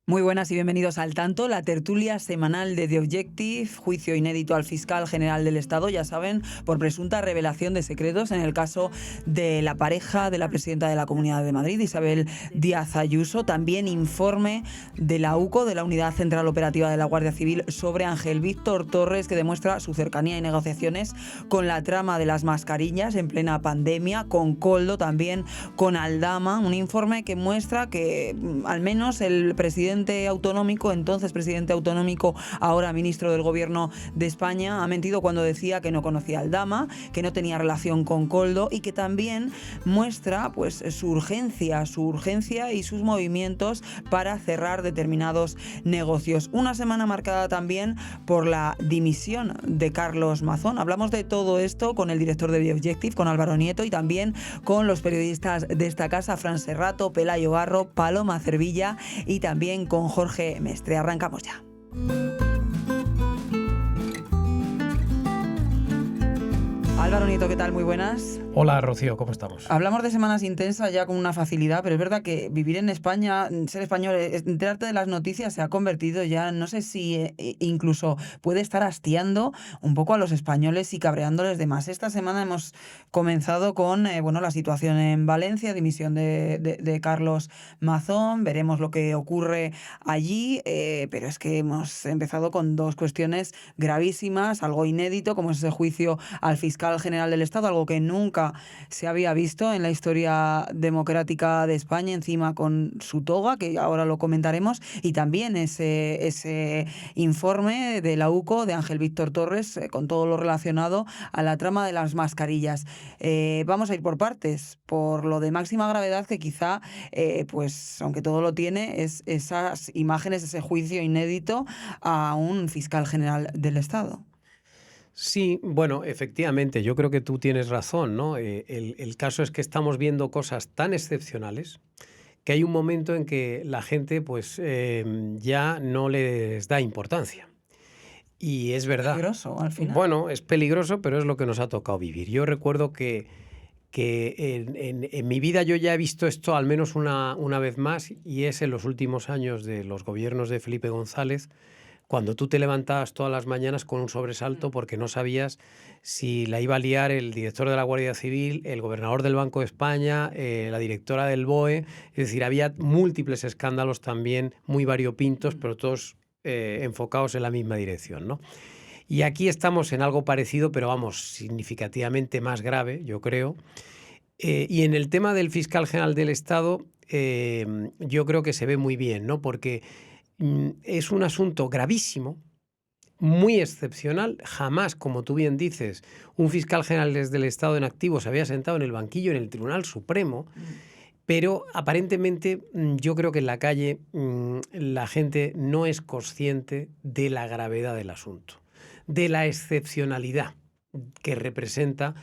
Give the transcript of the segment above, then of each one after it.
Muy buenas y bienvenidos al Tanto, la tertulia semanal de The Objective, juicio inédito al fiscal general del Estado, ya saben, por presunta revelación de secretos en el caso de la pareja de la presidenta de la Comunidad de Madrid, Isabel Díaz Ayuso. También informe de la UCO, de la Unidad Central Operativa de la Guardia Civil, sobre Ángel Víctor Torres, que demuestra su cercanía y negociaciones con la trama de las mascarillas en plena pandemia, con Koldo, también con Aldama. Un informe que muestra que al menos el presidente autonómico, entonces presidente autonómico, ahora ministro del Gobierno de España, ha mentido cuando decía que no conocía a Aldama, que no tenía relación con Koldo, y que también muestra pues su urgencia y sus movimientos para cerrar determinados negocios. Una semana marcada también por la dimisión de Carlos Mazón. Hablamos de todo esto con el director de The Objective, con Álvaro Nieto, y también con los periodistas de esta casa, Fran Serrato, Pelayo Garro, Paloma Cervilla, y también con Jorge Mestre. Arrancamos ya. Álvaro Nieto, ¿qué tal? Muy buenas. Hola, Rocío, ¿cómo estamos? Hablamos de semanas intensas ya con una facilidad, pero es verdad que vivir en España, ser español, enterarte de las noticias se ha convertido ya, no sé si incluso puede estar hastiando un poco a los españoles y cabreándoles de más. Esta semana hemos comenzado con la situación en Valencia, dimisión de Carlos Mazón, veremos lo que ocurre allí, pero es que hemos empezado con dos cuestiones gravísimas, algo inédito, como es ese juicio al fiscal general del Estado, algo que nunca se había visto en la historia democrática de España, encima con su toga, que ahora lo comentaremos, y también ese informe de la UCO de Ángel Víctor Torres, con todo lo relacionado a la trama de las mascarillas. Vamos a ir por partes, por lo de máxima gravedad, que quizá, pues aunque todo lo tiene, es esas imágenes, ese juicio inédito a un fiscal general del Estado. Sí, bueno, efectivamente, yo creo que tú tienes razón, ¿no? El caso es que estamos viendo cosas tan excepcionales que hay un momento en que la gente pues ya no les da importancia. Y es verdad. Peligroso, al final. Bueno, es peligroso, pero es lo que nos ha tocado vivir. Yo recuerdo que en mi vida yo ya he visto esto al menos una vez más, y es en los últimos años de los gobiernos de Felipe González, cuando tú te levantabas todas las mañanas con un sobresalto porque no sabías si la iba a liar el director de la Guardia Civil, el gobernador del Banco de España, la directora del BOE. Es decir, había múltiples escándalos también muy variopintos, pero todos enfocados en la misma dirección, ¿no? Y aquí estamos en algo parecido, pero vamos, significativamente más grave, yo creo. Y en el tema del fiscal general del Estado, yo creo que se ve muy bien, ¿no? Porque es un asunto gravísimo, muy excepcional. Jamás, como tú bien dices, un fiscal general del Estado en activo se había sentado en el banquillo en el Tribunal Supremo, pero aparentemente yo creo que en la calle la gente no es consciente de la gravedad del asunto, de la excepcionalidad que representa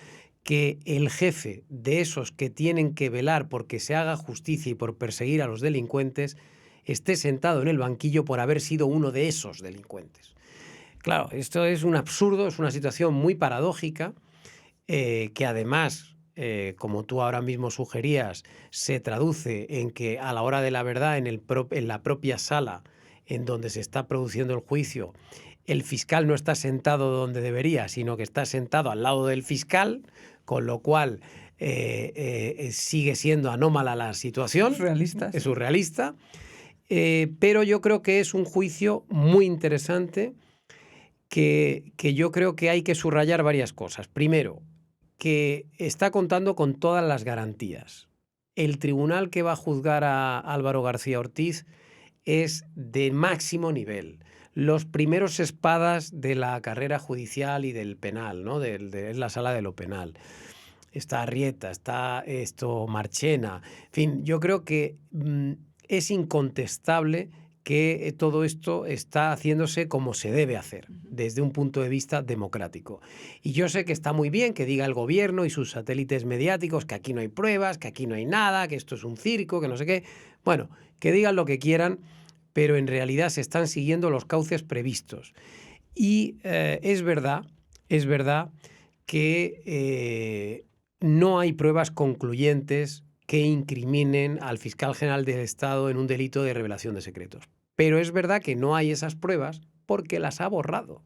que el jefe de esos que tienen que velar porque se haga justicia y por perseguir a los delincuentes esté sentado en el banquillo por haber sido uno de esos delincuentes. Claro, esto es un absurdo, es una situación muy paradójica, que además, como tú ahora mismo sugerías, se traduce en que a la hora de la verdad, en la propia sala en donde se está produciendo el juicio, el fiscal no está sentado donde debería, sino que está sentado al lado del fiscal, con lo cual sigue siendo anómala la situación. Es surrealista. Pero yo creo que es un juicio muy interesante que yo creo que hay que subrayar varias cosas. Primero, que está contando con todas las garantías. El tribunal que va a juzgar a Álvaro García Ortiz es de máximo nivel. Los primeros espadas de la carrera judicial y del penal, ¿no? De la sala de lo penal. Está Arrieta, está Marchena. En fin, yo creo que es incontestable que todo esto está haciéndose como se debe hacer, desde un punto de vista democrático. Y yo sé que está muy bien que diga el gobierno y sus satélites mediáticos que aquí no hay pruebas, que aquí no hay nada, que esto es un circo, que no sé qué. Bueno, que digan lo que quieran, pero en realidad se están siguiendo los cauces previstos. Y es verdad que no hay pruebas concluyentes que incriminen al fiscal general del Estado en un delito de revelación de secretos. pero es verdad que no hay esas pruebas porque las ha borrado.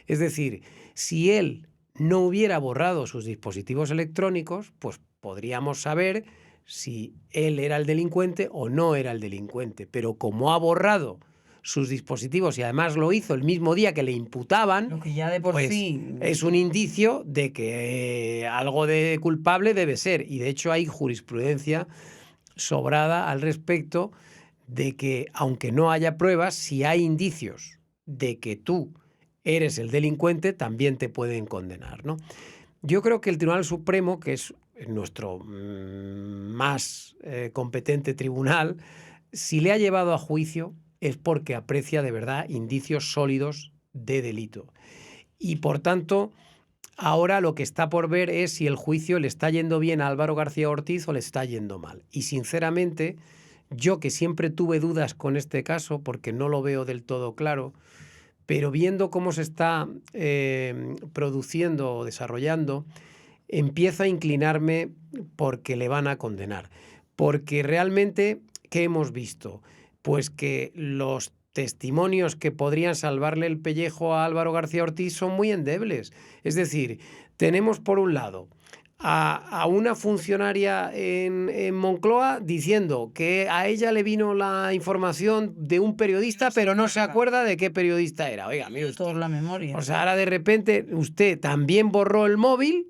Es decir, si él no hubiera borrado sus dispositivos electrónicos, pues podríamos saber si él era el delincuente o no era el delincuente. Pero como ha borrado sus dispositivos y además lo hizo el mismo día que le imputaban, Lo que ya de por pues sí es un indicio de que algo de culpable debe ser. Y de hecho hay jurisprudencia sobrada al respecto de que, aunque no haya pruebas, si hay indicios de que tú eres el delincuente, también te pueden condenar, ¿no? Yo creo que el Tribunal Supremo, que es nuestro más competente tribunal, si le ha llevado a juicio es porque aprecia de verdad indicios sólidos de delito. Y por tanto, ahora lo que está por ver es si el juicio le está yendo bien a Álvaro García Ortiz o le está yendo mal. Y sinceramente, yo que siempre tuve dudas con este caso, porque no lo veo del todo claro, pero viendo cómo se está produciendo o desarrollando, empiezo a inclinarme porque le van a condenar. Porque realmente, ¿qué hemos visto? Pues que los testimonios que podrían salvarle el pellejo a Álvaro García Ortiz son muy endebles. Es decir, tenemos por un lado a una funcionaria en Moncloa diciendo que a ella le vino la información de un periodista, pero no se acuerda de qué periodista era. Oiga, mire usted. toda la memoria. O sea, ahora de repente usted también borró el móvil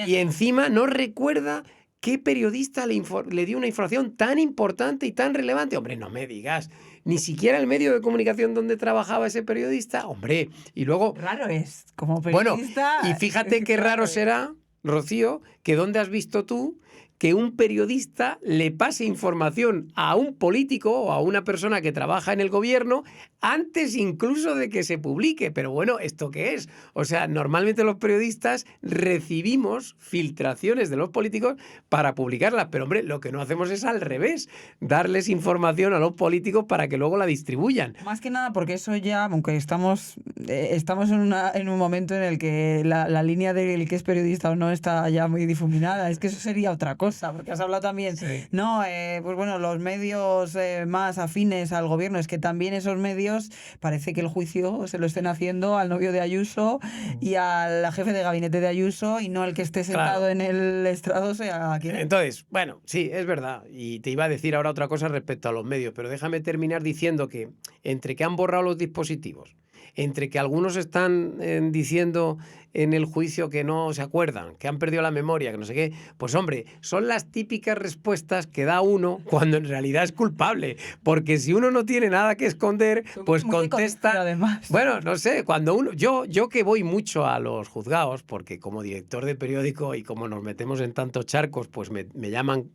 y encima no recuerda qué periodista le dio una información tan importante y tan relevante. Hombre, no me digas. Ni siquiera el medio de comunicación donde trabajaba ese periodista. Hombre, y luego... Raro es, como periodista... Bueno, y fíjate qué raro será, Rocío, que dónde has visto tú que un periodista le pase información a un político o a una persona que trabaja en el gobierno antes incluso de que se publique. Pero bueno, ¿esto qué es? O sea, normalmente los periodistas recibimos filtraciones de los políticos para publicarlas, pero hombre, lo que no hacemos es al revés, darles información a los políticos para que luego la distribuyan. Más que nada porque eso ya, aunque estamos en un momento en el que la línea del que es periodista o no está ya muy difuminada, es que eso sería otra cosa, porque has hablado también, sí. No, pues bueno, los medios más afines al gobierno, es que también esos medios parece que el juicio se lo estén haciendo al novio de Ayuso y al jefe de gabinete de Ayuso y no el que esté sentado Claro. en el estrado sea quien. Entonces, bueno, sí, es verdad. Y te iba a decir ahora otra cosa respecto a los medios, pero déjame terminar diciendo que entre que han borrado los dispositivos, entre que algunos están diciendo en el juicio que no se acuerdan, que han perdido la memoria, que no sé qué, pues hombre, son las típicas respuestas que da uno cuando en realidad es culpable, porque si uno no tiene nada que esconder, pues contesta. Además. Bueno, no sé, cuando uno, yo que voy mucho a los juzgados, porque como director de periódico y como nos metemos en tantos charcos, pues me llaman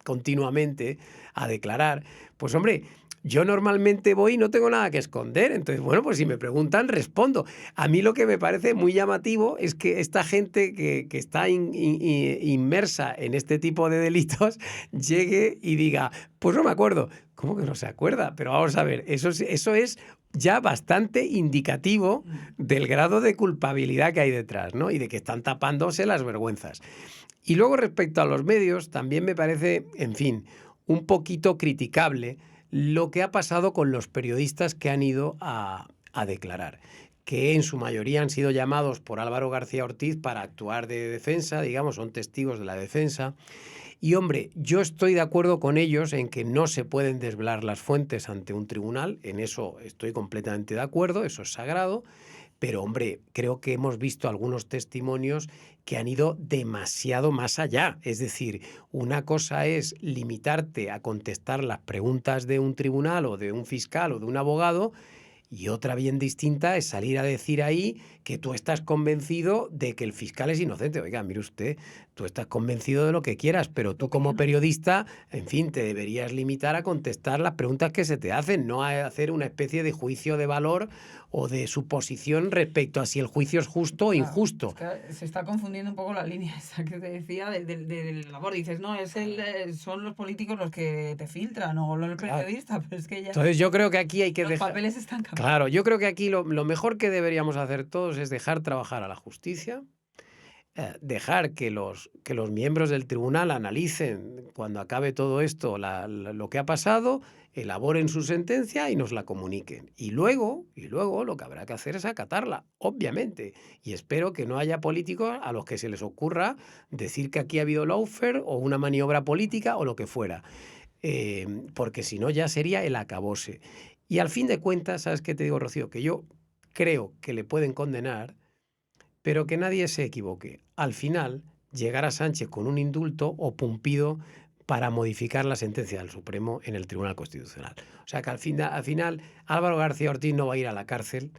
continuamente a declarar, pues hombre, yo normalmente voy y no tengo nada que esconder. Entonces, bueno, pues si me preguntan, respondo. A mí lo que me parece muy llamativo es que esta gente que está inmersa en este tipo de delitos llegue y diga, pues no me acuerdo. ¿Cómo que no se acuerda? Pero vamos a ver, eso es ya bastante indicativo del grado de culpabilidad que hay detrás, ¿no? Y de que están tapándose las vergüenzas. Y luego respecto a los medios, también me parece, en fin, un poquito criticable lo que ha pasado con los periodistas que han ido a declarar, que en su mayoría han sido llamados por Álvaro García Ortiz para actuar de defensa, digamos, son testigos de la defensa. Y hombre, yo estoy de acuerdo con ellos en que no se pueden desvelar las fuentes ante un tribunal, en eso estoy completamente de acuerdo, eso es sagrado. Pero, hombre, creo que hemos visto algunos testimonios que han ido demasiado más allá. Es decir, una cosa es limitarte a contestar las preguntas de un tribunal o de un fiscal o de un abogado, y otra bien distinta es salir a decir ahí que tú estás convencido de que el fiscal es inocente. Oiga, mire usted, tú estás convencido de lo que quieras, pero tú como periodista, en fin, te deberías limitar a contestar las preguntas que se te hacen, no a hacer una especie de juicio de valor o de suposición respecto a si el juicio es justo o injusto. Es que se está confundiendo un poco la línea esa que te decía de labor. Dices, no, son los políticos los que te filtran o el periodista, pero es que ya... Entonces yo creo que aquí hay que los papeles están cambiando. Claro, yo creo que aquí lo mejor que deberíamos hacer todos es dejar trabajar a la justicia, dejar que los miembros del tribunal analicen cuando acabe todo esto lo que ha pasado elaboren su sentencia y nos la comuniquen. Y luego lo que habrá que hacer es acatarla, obviamente. Y espero que no haya políticos a los que se les ocurra decir que aquí ha habido lawfare o una maniobra política o lo que fuera. Porque si no ya sería el acabose. Y al fin de cuentas, ¿sabes qué te digo, Rocío? Que yo creo que le pueden condenar, pero que nadie se equivoque. Al final llegará Sánchez con un indulto o Pumpido para modificar la sentencia del Supremo en el Tribunal Constitucional. O sea que al final Álvaro García Ortiz no va a ir a la cárcel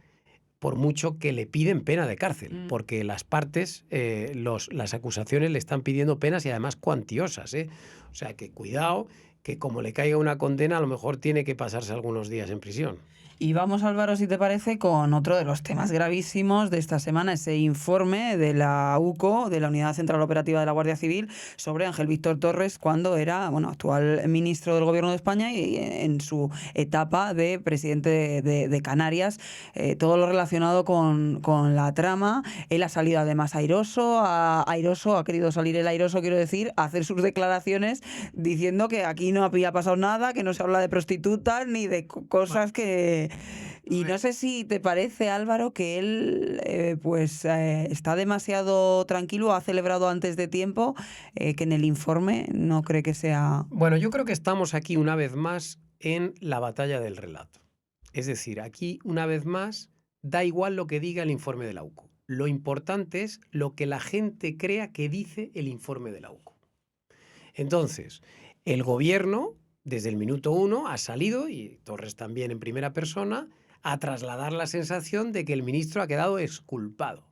por mucho que le piden pena de cárcel, porque las partes, las acusaciones le están pidiendo penas y además cuantiosas, ¿eh? O sea que cuidado, que como le caiga una condena, a lo mejor tiene que pasarse algunos días en prisión. Y vamos, Álvaro, si te parece, con otro de los temas gravísimos de esta semana, ese informe de la UCO, de la Unidad Central Operativa de la Guardia Civil, sobre Ángel Víctor Torres cuando era actual ministro del Gobierno de España y en su etapa de presidente de Canarias. Todo lo relacionado con la trama. Él ha salido además airoso, ha querido salir el airoso, quiero decir, a hacer sus declaraciones diciendo que aquí no había pasado nada, que no se habla de prostitutas ni de cosas que... Y no sé si te parece, Álvaro, que él está demasiado tranquilo, ha celebrado antes de tiempo, que en el informe no cree que sea... Bueno, yo creo que estamos aquí una vez más en la batalla del relato. Es decir, aquí una vez más da igual lo que diga el informe de la UCO. Lo importante es lo que la gente crea que dice el informe de la UCO. Entonces, el gobierno, desde el minuto 1, ha salido, y Torres también en primera persona, a trasladar la sensación de que el ministro ha quedado exculpado.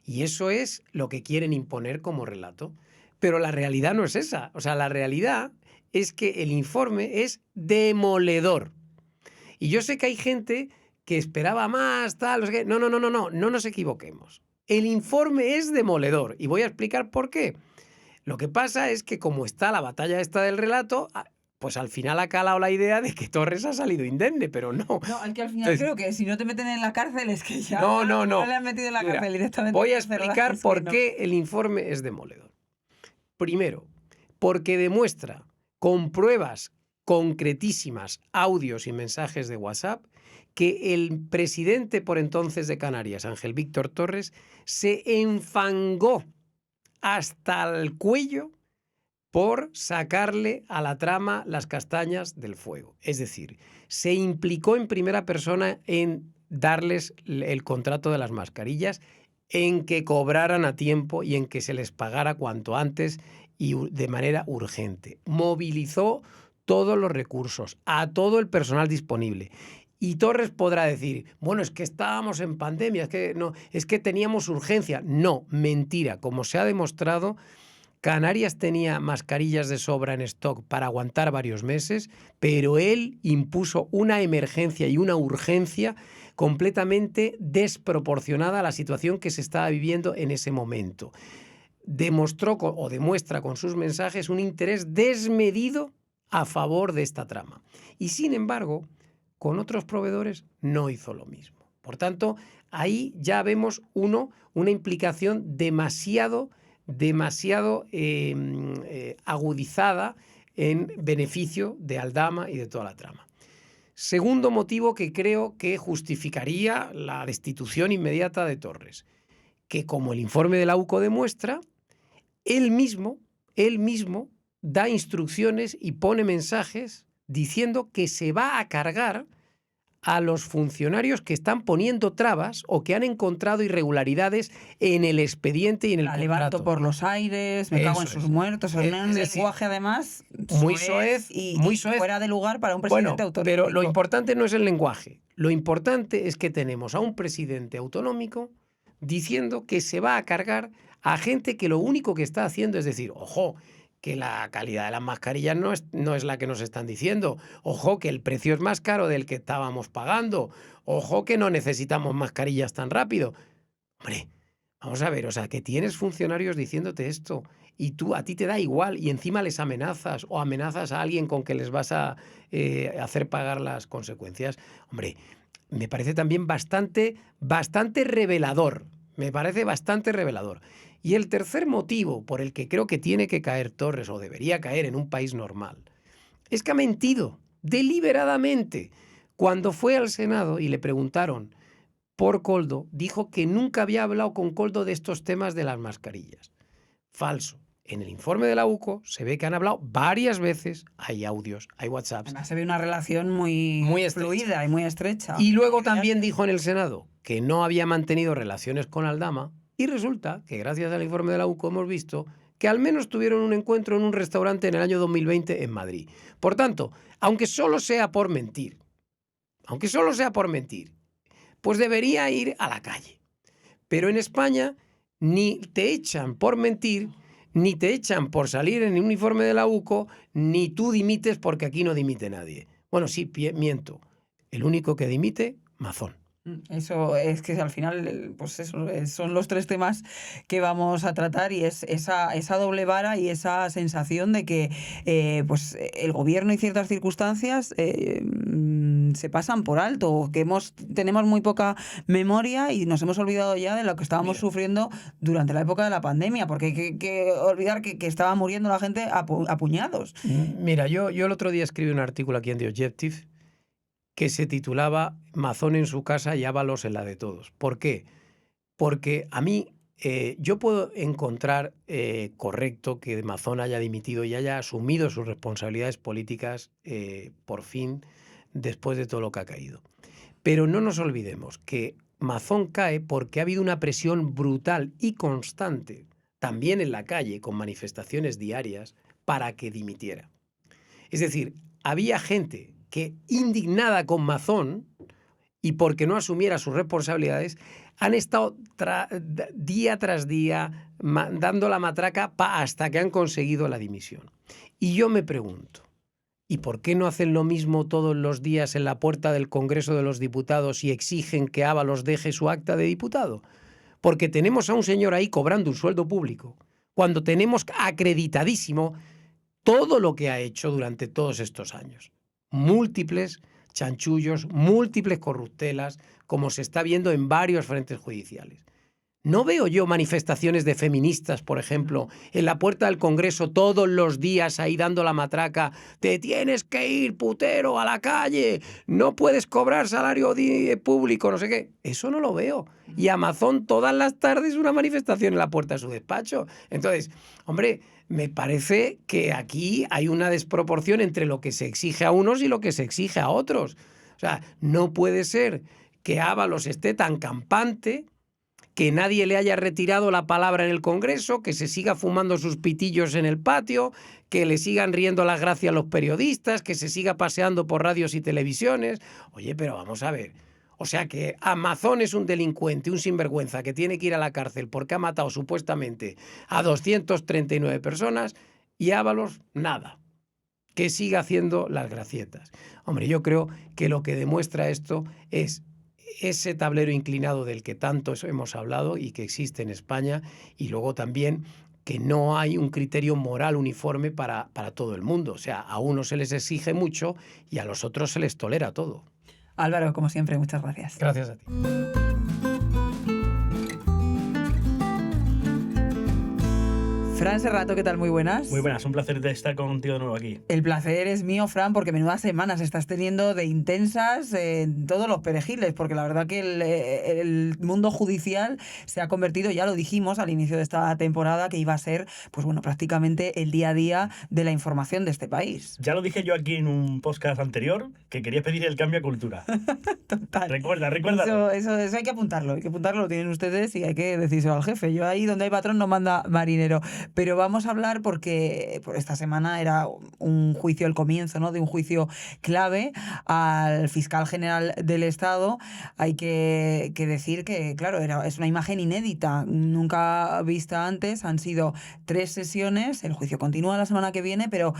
Y eso es lo que quieren imponer como relato. Pero la realidad no es esa. O sea, la realidad es que el informe es demoledor. Y yo sé que hay gente que esperaba más, tal, no sé qué. No nos equivoquemos. El informe es demoledor. Y voy a explicar por qué. Lo que pasa es que como está la batalla esta del relato, pues al final ha calado la idea de que Torres ha salido indemne, pero no. No, es que al final creo que si no te meten en la cárcel es que ya no le han metido en la cárcel directamente. Voy a explicar por qué el informe es demoledor. Primero, porque demuestra con pruebas concretísimas, audios y mensajes de WhatsApp, que el presidente por entonces de Canarias, Ángel Víctor Torres, se enfangó hasta el cuello por sacarle a la trama las castañas del fuego. Es decir, se implicó en primera persona en darles el contrato de las mascarillas, en que cobraran a tiempo y en que se les pagara cuanto antes y de manera urgente. Movilizó todos los recursos, a todo el personal disponible. Y Torres podrá decir, bueno, es que estábamos en pandemia, es que teníamos urgencia. No, mentira. Como se ha demostrado, Canarias tenía mascarillas de sobra en stock para aguantar varios meses, pero él impuso una emergencia y una urgencia completamente desproporcionada a la situación que se estaba viviendo en ese momento. Demostró o demuestra con sus mensajes un interés desmedido a favor de esta trama. Y sin embargo, con otros proveedores no hizo lo mismo. Por tanto, ahí ya vemos una implicación demasiado agudizada en beneficio de Aldama y de toda la trama. Segundo motivo que creo que justificaría la destitución inmediata de Torres, que como el informe de la UCO demuestra, él mismo da instrucciones y pone mensajes diciendo que se va a cargar a los funcionarios que están poniendo trabas o que han encontrado irregularidades en el expediente y en el contrato. Levanto por los aires, me cago en sus muertos, en un lenguaje además muy soez y fuera de lugar para un presidente autonómico. Pero lo importante no es el lenguaje, lo importante es que tenemos a un presidente autonómico diciendo que se va a cargar a gente que lo único que está haciendo es decir, ojo, que la calidad de las mascarillas no es la que nos están diciendo. Ojo, que el precio es más caro del que estábamos pagando. Ojo, que no necesitamos mascarillas tan rápido. Hombre, vamos a ver, o sea, que tienes funcionarios diciéndote esto y a ti te da igual y encima les amenazas o amenazas a alguien con que les vas a hacer pagar las consecuencias. Hombre, me parece también bastante revelador. Me parece bastante revelador. Y el tercer motivo por el que creo que tiene que caer Torres o debería caer en un país normal es que ha mentido deliberadamente. Cuando fue al Senado y le preguntaron por Koldo, dijo que nunca había hablado con Koldo de estos temas de las mascarillas. Falso. En el informe de la UCO se ve que han hablado varias veces, hay audios, hay WhatsApps. Además se ve una relación muy fluida y muy estrecha. Y luego también dijo en el Senado que no había mantenido relaciones con Aldama, y resulta que gracias al informe de la UCO hemos visto que al menos tuvieron un encuentro en un restaurante en el año 2020 en Madrid. Por tanto, aunque solo sea por mentir, pues debería ir a la calle. Pero en España ni te echan por mentir, ni te echan por salir en un informe de la UCO, ni tú dimites porque aquí no dimite nadie. Bueno, sí, miento. El único que dimite, Mazón. Eso es que al final, pues eso, son los tres temas que vamos a tratar, y es esa doble vara y esa sensación de que pues el gobierno y ciertas circunstancias se pasan por alto, que tenemos muy poca memoria y nos hemos olvidado ya de lo que estábamos sufriendo durante la época de la pandemia, porque hay que olvidar que estaba muriendo la gente a puñados. Mira, yo el otro día escribí un artículo aquí en The Objective que se titulaba Mazón en su casa y Ábalos en la de todos. ¿Por qué? Porque a mí yo puedo encontrar correcto que Mazón haya dimitido y haya asumido sus responsabilidades políticas por fin, después de todo lo que ha caído. Pero no nos olvidemos que Mazón cae porque ha habido una presión brutal y constante, también en la calle, con manifestaciones diarias, para que dimitiera. Es decir, había gente que, indignada con Mazón y porque no asumiera sus responsabilidades, han estado día tras día dando la matraca hasta que han conseguido la dimisión. Y yo me pregunto, ¿y por qué no hacen lo mismo todos los días en la puerta del Congreso de los Diputados y exigen que Ábalos deje su acta de diputado? Porque tenemos a un señor ahí cobrando un sueldo público, cuando tenemos acreditadísimo todo lo que ha hecho durante todos estos años. Múltiples chanchullos, múltiples corruptelas, como se está viendo en varios frentes judiciales. No veo yo manifestaciones de feministas, por ejemplo, en la puerta del Congreso todos los días ahí dando la matraca. Te tienes que ir, putero, a la calle. No puedes cobrar salario público, no sé qué. Eso no lo veo. Y a Mazón todas las tardes una manifestación en la puerta de su despacho. Entonces, hombre, me parece que aquí hay una desproporción entre lo que se exige a unos y lo que se exige a otros. O sea, no puede ser que Ábalos esté tan campante, que nadie le haya retirado la palabra en el Congreso, que se siga fumando sus pitillos en el patio, que le sigan riendo las gracias a los periodistas, que se siga paseando por radios y televisiones. Oye, pero vamos a ver. O sea que Mazón es un delincuente, un sinvergüenza que tiene que ir a la cárcel porque ha matado supuestamente a 239 personas, y Ábalos nada. Que siga haciendo las gracietas. Hombre, yo creo que lo que demuestra esto es ese tablero inclinado del que tanto hemos hablado y que existe en España, y luego también que no hay un criterio moral uniforme para todo el mundo. O sea, a unos se les exige mucho y a los otros se les tolera todo. Álvaro, como siempre, muchas gracias. Gracias a ti. Fran Serrato, ¿qué tal? Muy buenas. Muy buenas, un placer de estar contigo de nuevo aquí. El placer es mío, Fran, porque menudas semanas estás teniendo de intensas en todos los perejiles, porque la verdad que el mundo judicial se ha convertido, ya lo dijimos al inicio de esta temporada, que iba a ser, pues bueno, prácticamente el día a día de la información de este país. Ya lo dije yo aquí en un podcast anterior, que quería pedir el cambio a cultura. Total. Recuerda. Eso hay que apuntarlo, lo tienen ustedes y hay que decírselo al jefe. Yo ahí donde hay patrón no manda marinero. Pero vamos a hablar porque por esta semana era un juicio, el comienzo, ¿no?, de un juicio clave al fiscal general del Estado. Hay que decir que, claro, es una imagen inédita, nunca vista antes. Han sido 3 sesiones, el juicio continúa la semana que viene, pero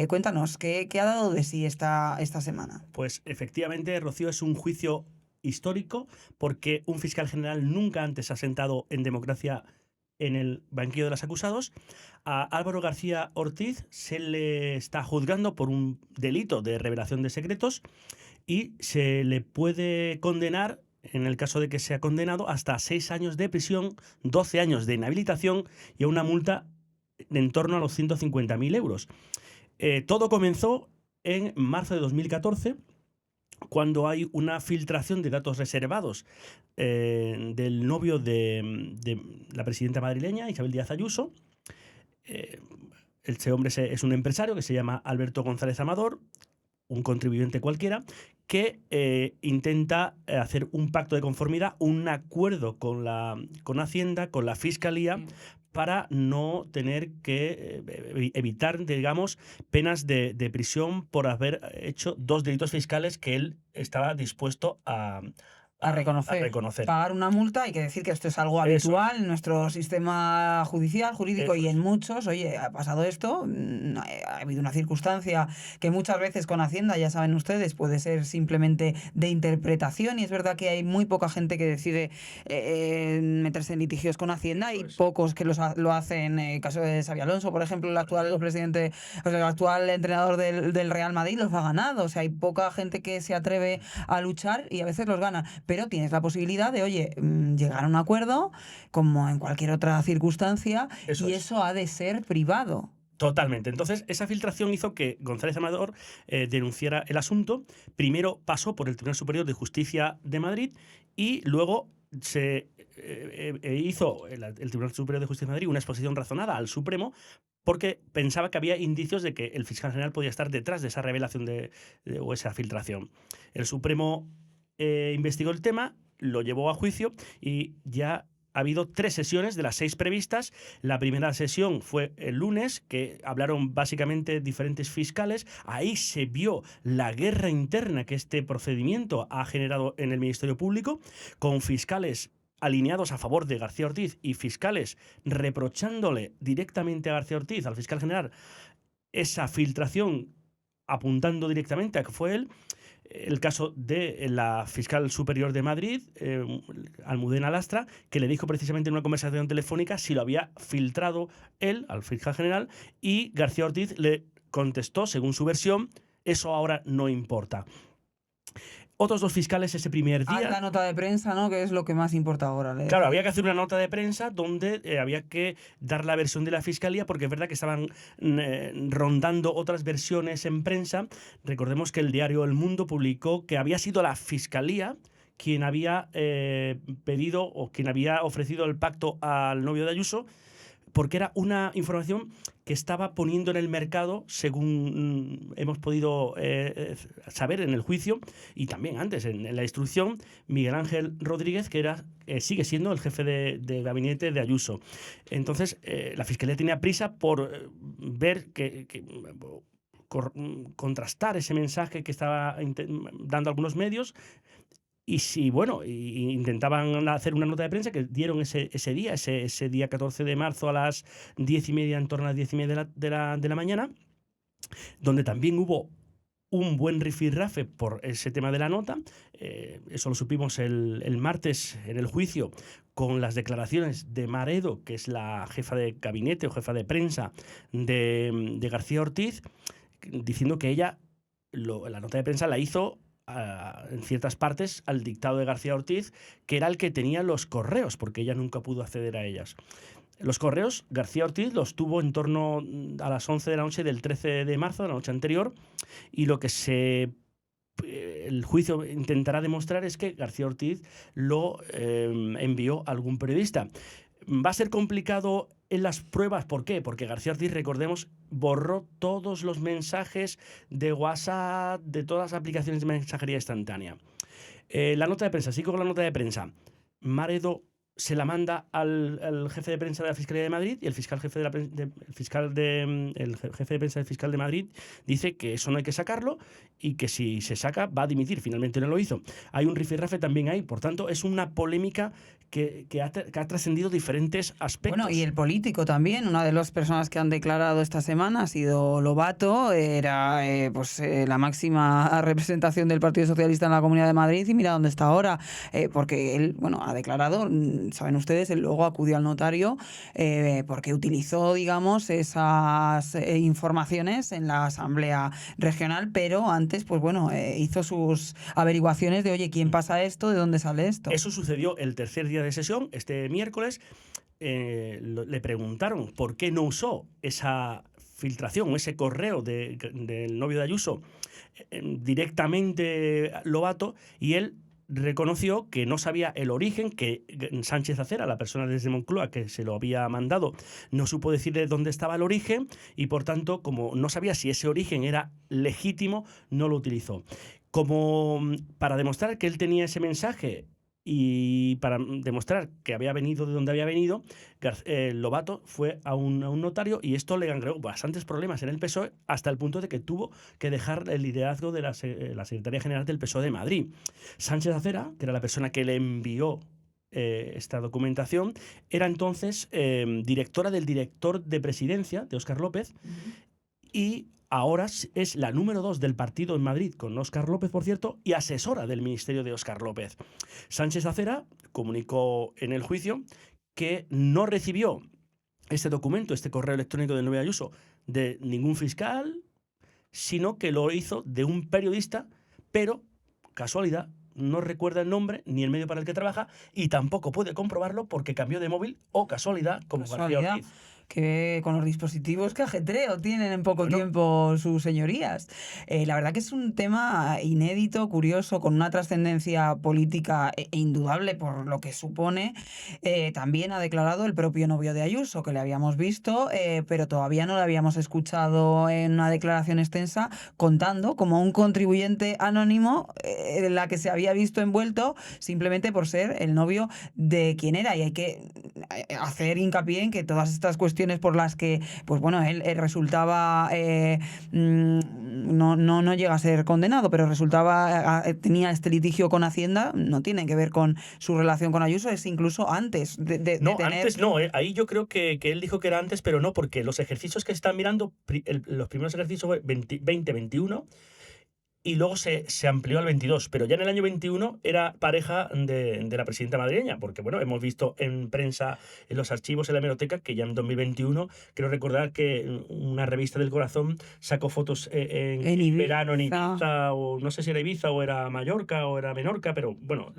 cuéntanos, ¿qué ha dado de sí esta semana? Pues efectivamente, Rocío, es un juicio histórico porque un fiscal general nunca antes ha sentado en democracia en el banquillo de los acusados. A Álvaro García Ortiz se le está juzgando por un delito de revelación de secretos y se le puede condenar, en el caso de que sea condenado, hasta 6 años de prisión, 12 años de inhabilitación y a una multa en torno a los 150.000 euros. Todo comenzó en marzo de 2014, cuando hay una filtración de datos reservados del novio de la presidenta madrileña, Isabel Díaz Ayuso. Este hombre es un empresario que se llama Alberto González Amador, un contribuyente cualquiera, que intenta hacer un pacto de conformidad, un acuerdo con Hacienda, con la Fiscalía, para no tener que evitar, digamos, penas de prisión por haber hecho 2 delitos fiscales que él estaba dispuesto a reconocer. Pagar una multa, hay que decir que esto es algo habitual en nuestro sistema judicial, jurídico, y en muchos, oye, ha pasado esto, ha habido una circunstancia que muchas veces con Hacienda, ya saben ustedes, puede ser simplemente de interpretación, y es verdad que hay muy poca gente que decide meterse en litigios con Hacienda y pocos que lo hacen. En el caso de Xabi Alonso, por ejemplo, el actual entrenador del Real Madrid los ha ganado, o sea, hay poca gente que se atreve a luchar y a veces los gana. Pero tienes la posibilidad de, oye, llegar a un acuerdo, como en cualquier otra circunstancia, eso ha de ser privado. Totalmente. Entonces, esa filtración hizo que González Amador denunciara el asunto. Primero pasó por el Tribunal Superior de Justicia de Madrid y luego se hizo el Tribunal Superior de Justicia de Madrid una exposición razonada al Supremo, porque pensaba que había indicios de que el fiscal general podía estar detrás de esa revelación o esa filtración. El Supremo investigó el tema, lo llevó a juicio y ya ha habido 3 sesiones de las 6 previstas. La primera sesión fue el lunes, que hablaron básicamente diferentes fiscales. Ahí se vio la guerra interna que este procedimiento ha generado en el Ministerio Público, con fiscales alineados a favor de García Ortiz y fiscales reprochándole directamente a García Ortiz, al fiscal general, esa filtración, apuntando directamente a que fue él. El caso de la fiscal superior de Madrid, Almudena Lastra, que le dijo precisamente en una conversación telefónica si lo había filtrado él al fiscal general, y García Ortiz le contestó, según su versión, eso ahora no importa. Otros 2 fiscales ese primer día... La nota de prensa, ¿no? Que es lo que más importa ahora. Claro, había que hacer una nota de prensa donde había que dar la versión de la Fiscalía, porque es verdad que estaban rondando otras versiones en prensa. Recordemos que el diario El Mundo publicó que había sido la Fiscalía quien había pedido o quien había ofrecido el pacto al novio de Ayuso, porque era una información que estaba poniendo en el mercado, según hemos podido saber en el juicio y también antes en la instrucción, Miguel Ángel Rodríguez, que sigue siendo el jefe de gabinete de Ayuso. Entonces, la Fiscalía tenía prisa por ver contrastar ese mensaje que estaba dando algunos medios. Y si, bueno, intentaban hacer una nota de prensa que dieron ese día 14 de marzo a las 10:30, en torno a las 10:30 de la mañana, donde también hubo un buen rifirrafe por ese tema de la nota. Eso lo supimos el martes en el juicio, con las declaraciones de Maredo, que es la jefa de gabinete o jefa de prensa de García Ortiz, diciendo que ella la nota de prensa la hizo en ciertas partes al dictado de García Ortiz, que era el que tenía los correos, porque ella nunca pudo acceder a ellas. Los correos, García Ortiz los tuvo en torno a las 11 de la noche del 13 de marzo, de la noche anterior, y lo que el juicio intentará demostrar es que García Ortiz lo envió a algún periodista. Va a ser complicado en las pruebas. ¿Por qué? Porque García Ortiz, recordemos, borró todos los mensajes de WhatsApp, de todas las aplicaciones de mensajería instantánea. La nota de prensa, sigo con la nota de prensa. Maredo se la manda al jefe de prensa de la Fiscalía de Madrid, y el jefe de prensa del fiscal de Madrid dice que eso no hay que sacarlo y que si se saca va a dimitir. Finalmente no lo hizo. Hay un rifirrafe también ahí. Por tanto, es una polémica que ha trascendido diferentes aspectos. Bueno, y el político también. Una de las personas que han declarado esta semana ha sido Lobato. Era la máxima representación del Partido Socialista en la Comunidad de Madrid, y mira dónde está ahora. Porque él, ha declarado, saben ustedes, él luego acudió al notario porque utilizó, digamos, esas informaciones en la Asamblea Regional, pero antes, hizo sus averiguaciones de, oye, ¿quién pasa esto? ¿De dónde sale esto? Eso sucedió el tercer día de sesión, este miércoles. Le preguntaron por qué no usó esa filtración, ese correo del novio de Ayuso, directamente Lobato, y él reconoció que no sabía el origen, que Sánchez Acera, la persona desde Moncloa que se lo había mandado, no supo decirle dónde estaba el origen y, por tanto, como no sabía si ese origen era legítimo, no lo utilizó. Como para demostrar que él tenía ese mensaje y para demostrar que había venido de donde había venido, Lobato fue a un notario, y esto le agregó bastantes problemas en el PSOE, hasta el punto de que tuvo que dejar el liderazgo de la Secretaría General del PSOE de Madrid. Sánchez Acera, que era la persona que le envió esta documentación, era entonces directora del director de presidencia, de Óscar López, y ahora es la número 2 del partido en Madrid, con Óscar López, por cierto, y asesora del ministerio de Óscar López. Sánchez Acera comunicó en el juicio que no recibió este documento, este correo electrónico del novio de Ayuso, de ningún fiscal, sino que lo hizo de un periodista, pero, casualidad, no recuerda el nombre ni el medio para el que trabaja, y tampoco puede comprobarlo porque cambió de móvil, o casualidad, como García Ortiz. Que con los dispositivos, que ajetreo tienen en poco tiempo sus señorías. La verdad que es un tema inédito, curioso, con una trascendencia política indudable por lo que supone. También ha declarado el propio novio de Ayuso, que le habíamos visto, pero todavía no lo habíamos escuchado en una declaración extensa, contando como un contribuyente anónimo en la que se había visto envuelto simplemente por ser el novio de quien era. Y hay que hacer hincapié en que todas estas cuestiones por las que, pues bueno, él resultaba, no llega a ser condenado, pero tenía este litigio con Hacienda, no tiene que ver con su relación con Ayuso, es incluso antes de tener... Antes no, ahí yo creo que él dijo que era antes, pero no, porque los ejercicios que están mirando, los primeros ejercicios fue 2021, y luego se amplió al 22, pero ya en el año 21 era pareja de la presidenta madrileña, porque bueno, hemos visto en prensa, en los archivos, en la hemeroteca, que ya en 2021, quiero recordar que una revista del Corazón sacó fotos en verano en Ibiza, o no sé si era Ibiza, o era Mallorca, o era Menorca, pero bueno,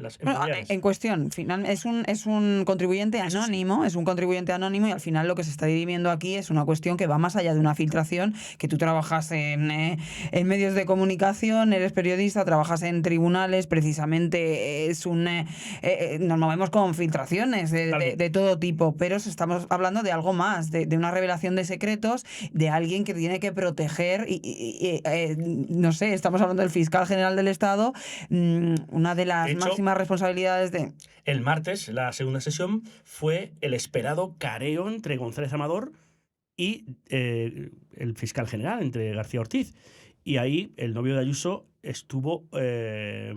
en cuestión, final, es un contribuyente anónimo, es un contribuyente anónimo, y al final lo que se está dirimiendo aquí es una cuestión que va más allá de una filtración, que tú trabajas en medios de comunicación, eres periodista, trabajas en tribunales, precisamente nos movemos con filtraciones de todo tipo, pero estamos hablando de algo más, de una revelación de secretos, de alguien que tiene que proteger, no sé, estamos hablando del fiscal general del Estado, una de las máximas responsabilidades de... El martes, la segunda sesión, fue el esperado careo entre González Amador y el fiscal general, entre García Ortiz. Y ahí el novio de Ayuso fue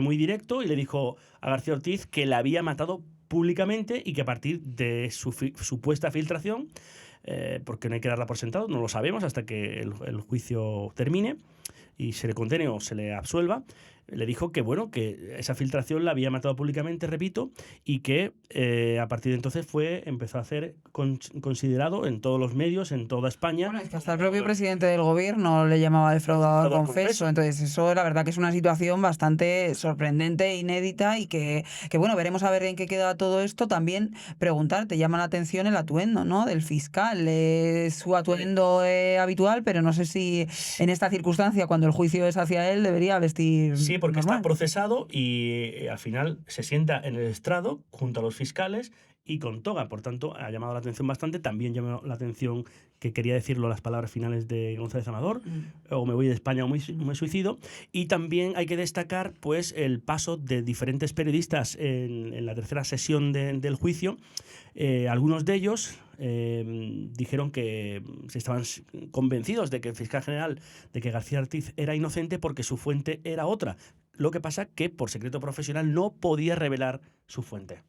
muy directo y le dijo a García Ortiz que la había matado públicamente, y que a partir de su supuesta filtración, porque no hay que darla por sentado, no lo sabemos hasta que el juicio termine y se le condene o se le absuelva, le dijo que bueno, que esa filtración la había matado públicamente, repito, y que a partir de entonces empezó a ser considerado en todos los medios, en toda España. Bueno, es que hasta el propio presidente del gobierno le llamaba defraudador confeso. Entonces eso la verdad que es una situación bastante sorprendente e inédita, y que bueno, veremos a ver en qué queda todo esto. También preguntarte, llama la atención el atuendo, ¿no?, del fiscal. Es su atuendo habitual, pero no sé si en esta circunstancia, cuando el juicio es hacia él, debería vestir... Sí, porque normal. Está procesado y al final se sienta en el estrado junto a los fiscales y con toga. Por tanto, ha llamado la atención bastante. También llamó la atención, que quería decirlo, las palabras finales de González Amador, o me voy de España o me suicido. Y también hay que destacar pues el paso de diferentes periodistas en la tercera sesión del juicio. Algunos de ellos dijeron que se estaban convencidos de que el fiscal general, de que García Ortiz era inocente, porque su fuente era otra. Lo que pasa que por secreto profesional no podía revelar su fuente.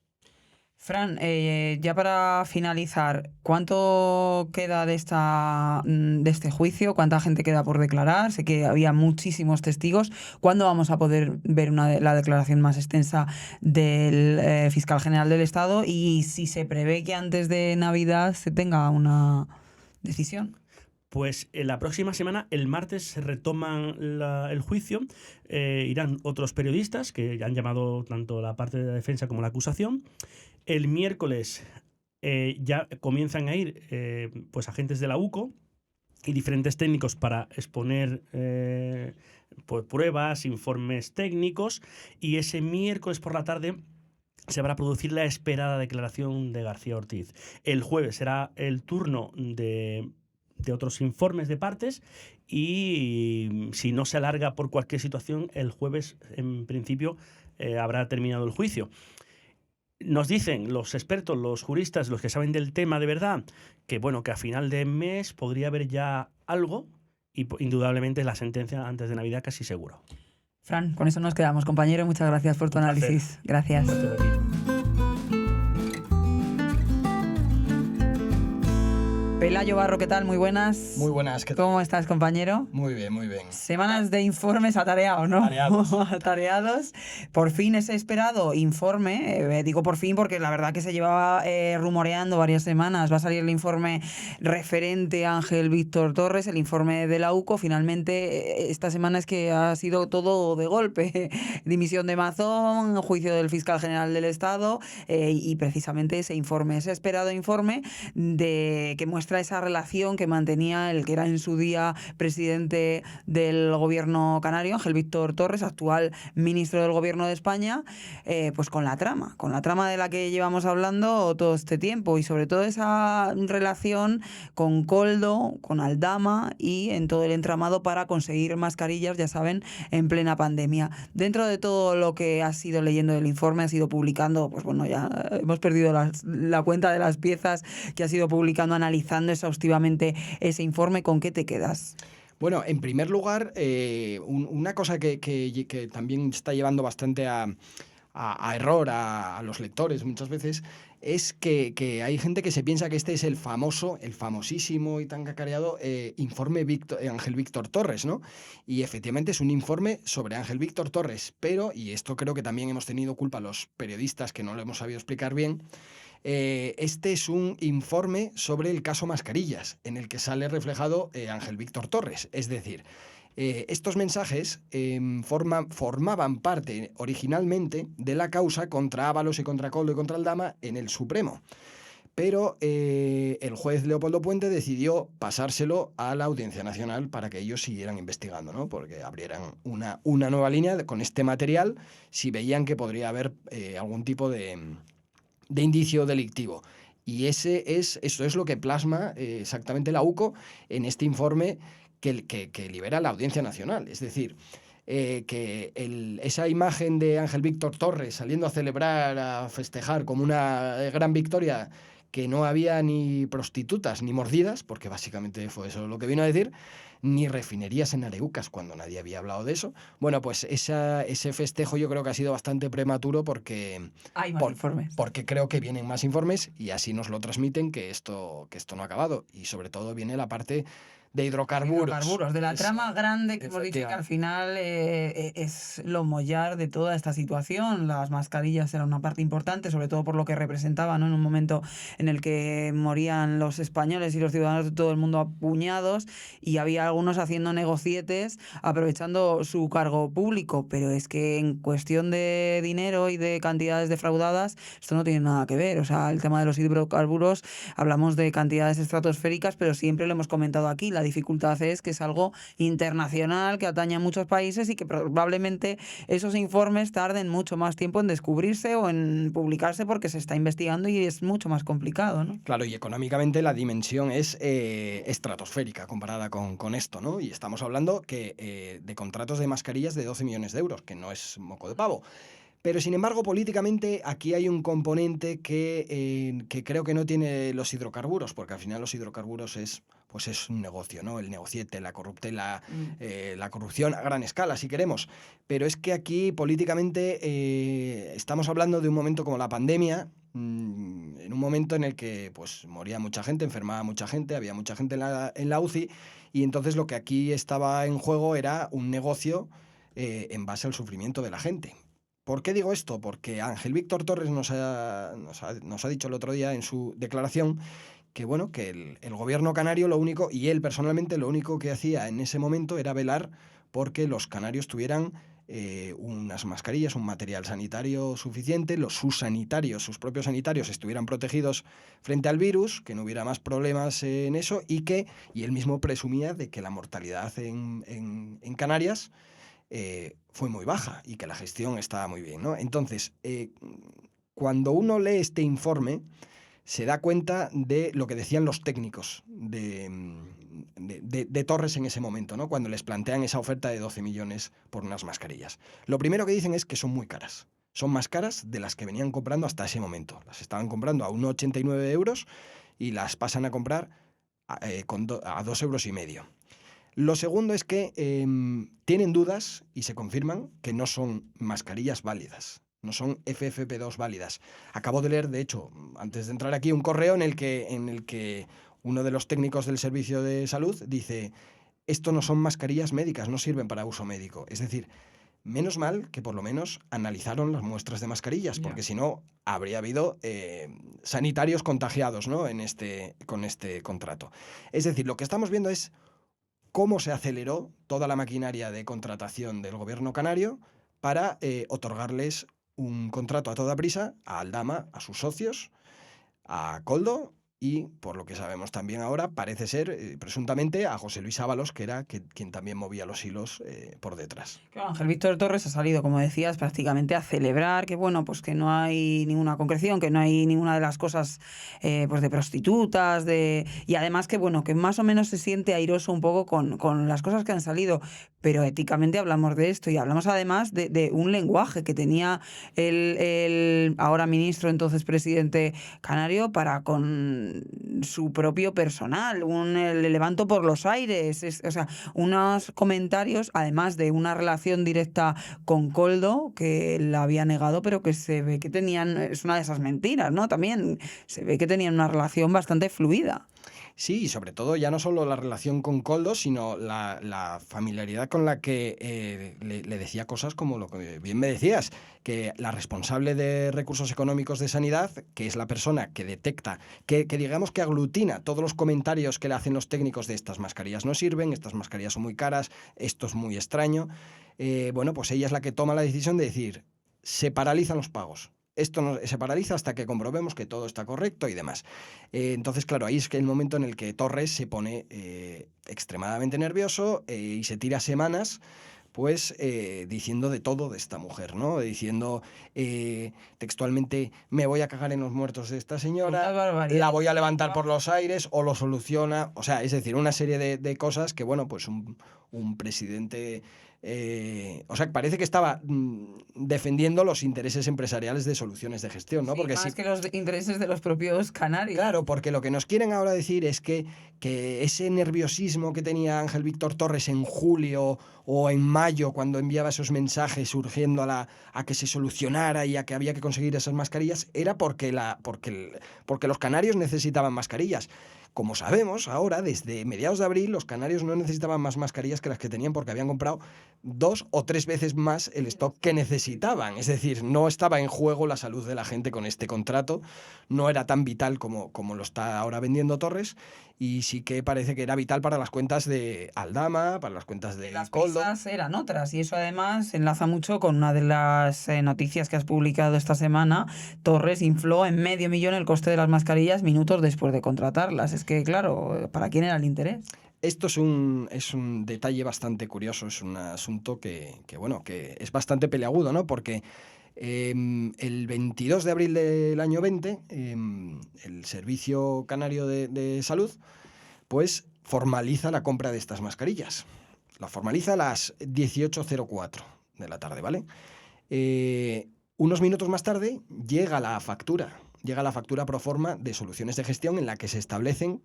Fran, ya para finalizar, ¿cuánto queda de este juicio? ¿Cuánta gente queda por declarar? Sé que había muchísimos testigos. ¿Cuándo vamos a poder ver la declaración más extensa del fiscal general del Estado? Y si se prevé que antes de Navidad se tenga una decisión. Pues en la próxima semana, el martes, se retoman el juicio. Irán otros periodistas que ya han llamado tanto la parte de la defensa como la acusación. El miércoles ya comienzan a ir pues agentes de la UCO y diferentes técnicos para exponer pruebas, informes técnicos, y ese miércoles por la tarde se va a producir la esperada declaración de García Ortiz. El jueves será el turno de otros informes de partes, y si no se alarga por cualquier situación, el jueves en principio habrá terminado el juicio. Nos dicen los expertos, los juristas, los que saben del tema de verdad, que bueno, que a final de mes podría haber ya algo, y indudablemente la sentencia antes de Navidad casi seguro. Fran, con eso nos quedamos, compañero. Muchas gracias por tu análisis. Gracias. Pelayo Barro, ¿qué tal? Muy buenas. Muy buenas. ¿Qué tal? ¿Cómo estás, compañero? Muy bien, muy bien. Semanas de informes atareados, ¿no? Atareados. Por fin ese esperado informe, digo por fin porque la verdad que se llevaba rumoreando varias semanas. Va a salir el informe referente a Ángel Víctor Torres, el informe de la UCO. Finalmente, esta semana es que ha sido todo de golpe. Dimisión de Mazón, juicio del fiscal general del Estado y precisamente ese informe, ese esperado informe que muestra esa relación que mantenía el que era en su día presidente del gobierno canario, Ángel Víctor Torres, actual ministro del gobierno de España, pues con la trama de la que llevamos hablando todo este tiempo, y sobre todo esa relación con Koldo, con Aldama y en todo el entramado para conseguir mascarillas, ya saben, en plena pandemia. Dentro de todo lo que has ido leyendo del informe, has ido publicando, pues bueno, ya hemos perdido la cuenta de las piezas que has ido publicando, analizando exhaustivamente ese informe. ¿Con qué te quedas? Bueno, en primer lugar, una cosa que también está llevando bastante a error a los lectores muchas veces es que hay gente que se piensa que este es el famosísimo y tan cacareado informe Ángel Víctor Torres, ¿no? Y efectivamente es un informe sobre Ángel Víctor Torres, pero, y esto creo que también hemos tenido culpa los periodistas que no lo hemos sabido explicar bien, este es un informe sobre el caso Mascarillas, en el que sale reflejado Ángel Víctor Torres. Es decir, estos mensajes formaban parte originalmente de la causa contra Ábalos y contra Koldo y contra Aldama en el Supremo. Pero el juez Leopoldo Puente decidió pasárselo a la Audiencia Nacional para que ellos siguieran investigando, ¿no? Porque abrieran una nueva línea con este material si veían que podría haber algún tipo de indicio delictivo. Y eso es lo que plasma exactamente la UCO en este informe que libera la Audiencia Nacional. Es decir, que esa imagen de Ángel Víctor Torres saliendo a celebrar, a festejar como una gran victoria, que no había ni prostitutas ni mordidas, porque básicamente fue eso lo que vino a decir, ni refinerías en Areucas, cuando nadie había hablado de eso. Bueno, pues ese festejo yo creo que ha sido bastante prematuro porque hay más informes. Porque creo que vienen más informes y así nos lo transmiten que esto no ha acabado. Y sobre todo viene la parte de hidrocarburos. De la trama grande que hemos dicho, que al final es lo mollar de toda esta situación. Las mascarillas eran una parte importante, sobre todo por lo que representaban, ¿no? En un momento en el que morían los españoles y los ciudadanos de todo el mundo a puñados, y había algunos haciendo negocietes aprovechando su cargo público. Pero es que en cuestión de dinero y de cantidades defraudadas, esto no tiene nada que ver. O sea, el tema de los hidrocarburos, hablamos de cantidades estratosféricas, pero siempre lo hemos comentado aquí. La dificultad es que es algo internacional, que atañe a muchos países y que probablemente esos informes tarden mucho más tiempo en descubrirse o en publicarse, porque se está investigando y es mucho más complicado, ¿no? Claro, y económicamente la dimensión es estratosférica comparada con esto, ¿no? Y estamos hablando de contratos de mascarillas de 12 millones de euros, que no es moco de pavo. Pero, sin embargo, políticamente aquí hay un componente que creo que no tiene los hidrocarburos, porque al final los hidrocarburos es un negocio, ¿no? El negociete, la corruptela, la corrupción a gran escala, si queremos. Pero es que aquí, políticamente, estamos hablando de un momento como la pandemia, en un momento en el que pues moría mucha gente, enfermaba mucha gente, había mucha gente en la UCI, y entonces lo que aquí estaba en juego era un negocio en base al sufrimiento de la gente. ¿Por qué digo esto? Porque Ángel Víctor Torres nos ha dicho el otro día en su declaración que, bueno, que el gobierno canario lo único, y él personalmente lo único que hacía en ese momento era velar porque los canarios tuvieran unas mascarillas, un material sanitario suficiente, sus propios sanitarios estuvieran protegidos frente al virus, que no hubiera más problemas en eso y él mismo presumía de que la mortalidad en Canarias fue muy baja y que la gestión estaba muy bien, ¿no? Entonces, cuando uno lee este informe, se da cuenta de lo que decían los técnicos de Torres en ese momento, ¿no? Cuando les plantean esa oferta de 12 millones por unas mascarillas. Lo primero que dicen es que son muy caras. Son más caras de las que venían comprando hasta ese momento. Las estaban comprando a 1,89 euros y las pasan a comprar a 2,5 euros. Lo segundo es que tienen dudas y se confirman que no son mascarillas válidas. No son FFP2 válidas. Acabo de leer, de hecho, antes de entrar aquí, un correo en el que uno de los técnicos del Servicio de Salud dice: esto no son mascarillas médicas, no sirven para uso médico. Es decir, menos mal que por lo menos analizaron las muestras de mascarillas, porque si no, habría habido sanitarios contagiados, ¿no? con este contrato. Es decir, lo que estamos viendo es cómo se aceleró toda la maquinaria de contratación del gobierno canario para otorgarles un contrato a toda prisa a Aldama, a sus socios, a Koldo y, por lo que sabemos también ahora, parece ser, presuntamente, a José Luis Ábalos, que era quien también movía los hilos por detrás. Claro, Ángel Víctor Torres ha salido, como decías, prácticamente a celebrar que, bueno, pues que no hay ninguna concreción, que no hay ninguna de las cosas pues de prostitutas, y además que, bueno, que más o menos se siente airoso un poco con las cosas que han salido, pero éticamente hablamos de esto y hablamos además de un lenguaje que tenía el ahora ministro, entonces presidente canario, para con su propio personal, le levanto por los aires, o sea, unos comentarios, además de una relación directa con Koldo, que la había negado, pero que se ve que tenían, es una de esas mentiras, ¿no? También se ve que tenían una relación bastante fluida. Sí, y sobre todo ya no solo la relación con Koldo, sino la familiaridad con la que le decía cosas como lo que bien me decías, que la responsable de recursos económicos de sanidad, que es la persona que detecta, que digamos que aglutina todos los comentarios que le hacen los técnicos de estas mascarillas no sirven, estas mascarillas son muy caras, esto es muy extraño, bueno, pues ella es la que toma la decisión de decir: se paralizan los pagos. Esto no, se paraliza hasta que comprobemos que todo está correcto y demás. Entonces, claro, ahí es que el momento en el que Torres se pone extremadamente nervioso y se tira semanas pues diciendo de todo de esta mujer, ¿no? Diciendo textualmente: me voy a cagar en los muertos de esta señora, la voy a levantar por los aires o lo soluciona. O sea, es decir, una serie de cosas que, bueno, pues un presidente... o sea, parece que estaba defendiendo los intereses empresariales de Soluciones de Gestión, ¿no? Sí, porque más que los intereses de los propios canarios. Claro, porque lo que nos quieren ahora decir es que ese nerviosismo que tenía Ángel Víctor Torres en julio o en mayo, cuando enviaba esos mensajes urgiendo a que se solucionara y a que había que conseguir esas mascarillas, era porque los canarios necesitaban mascarillas. Como sabemos ahora, desde mediados de abril, los canarios no necesitaban más mascarillas que las que tenían, porque habían comprado 2 o 3 veces más el stock que necesitaban. Es decir, no estaba en juego la salud de la gente con este contrato, no era tan vital como lo está ahora vendiendo Torres, y sí que parece que era vital para las cuentas de Aldama, para las cuentas de Koldo. Las prisas eran otras, y eso además enlaza mucho con una de las noticias que has publicado esta semana. Torres infló en $500,000 el coste de las mascarillas minutos después de contratarlas. Es que, claro, ¿para quién era el interés? Esto es un detalle bastante curioso, es un asunto que es bastante peliagudo, ¿no? Porque el 22 de abril del año 20, el Servicio Canario de Salud pues formaliza la compra de estas mascarillas. La formaliza a las 18:04 de la tarde, ¿vale? Unos minutos más tarde llega la factura pro forma de Soluciones de Gestión, en la que se establecen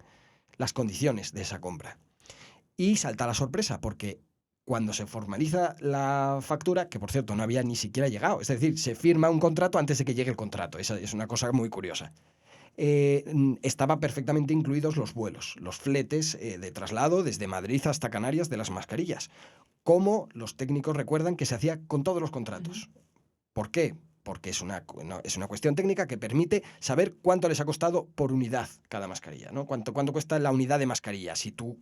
las condiciones de esa compra. Y salta la sorpresa, porque cuando se formaliza la factura, que por cierto no había ni siquiera llegado, es decir, se firma un contrato antes de que llegue el contrato, esa es una cosa muy curiosa, estaba perfectamente incluidos los vuelos, los fletes de traslado desde Madrid hasta Canarias de las mascarillas, como los técnicos recuerdan que se hacía con todos los contratos. ¿Por qué? Porque es una cuestión técnica que permite saber cuánto les ha costado por unidad cada mascarilla, ¿no? Cuánto cuesta la unidad de mascarilla. Si tú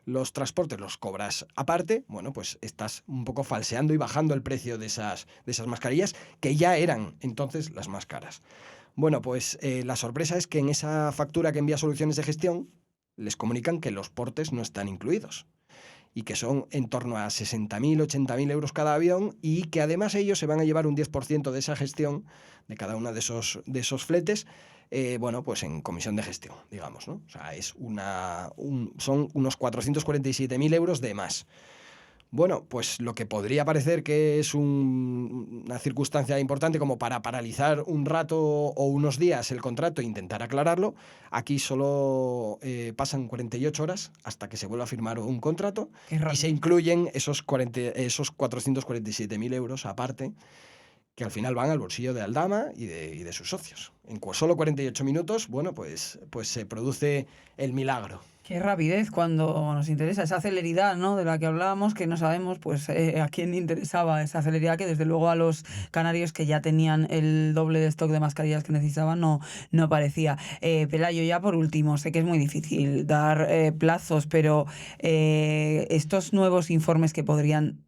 los transportes los cobras aparte, bueno, pues estás un poco falseando y bajando el precio de esas mascarillas que ya eran entonces las más caras. Bueno, pues la sorpresa es que en esa factura que envía Soluciones de Gestión les comunican que los portes no están incluidos y que son en torno a 60.000, 80.000 euros cada avión, y que además ellos se van a llevar un 10% de esa gestión, de cada uno de esos fletes, bueno, pues en comisión de gestión, digamos, ¿no? O sea, son unos 447.000 euros de más. Bueno, pues lo que podría parecer que es una circunstancia importante como para paralizar un rato o unos días el contrato e intentar aclararlo, aquí solo pasan 48 horas hasta que se vuelva a firmar un contrato y se incluyen esos 447.000 euros aparte, que al final van al bolsillo de Aldama y de sus socios. En solo 48 minutos, bueno, pues se produce el milagro. Qué rapidez cuando nos interesa, esa celeridad, ¿no?, de la que hablábamos, que no sabemos pues a quién interesaba esa celeridad, que desde luego a los canarios, que ya tenían el doble de stock de mascarillas que necesitaban, no parecía. Pelayo, ya por último, sé que es muy difícil dar plazos, pero estos nuevos informes que podrían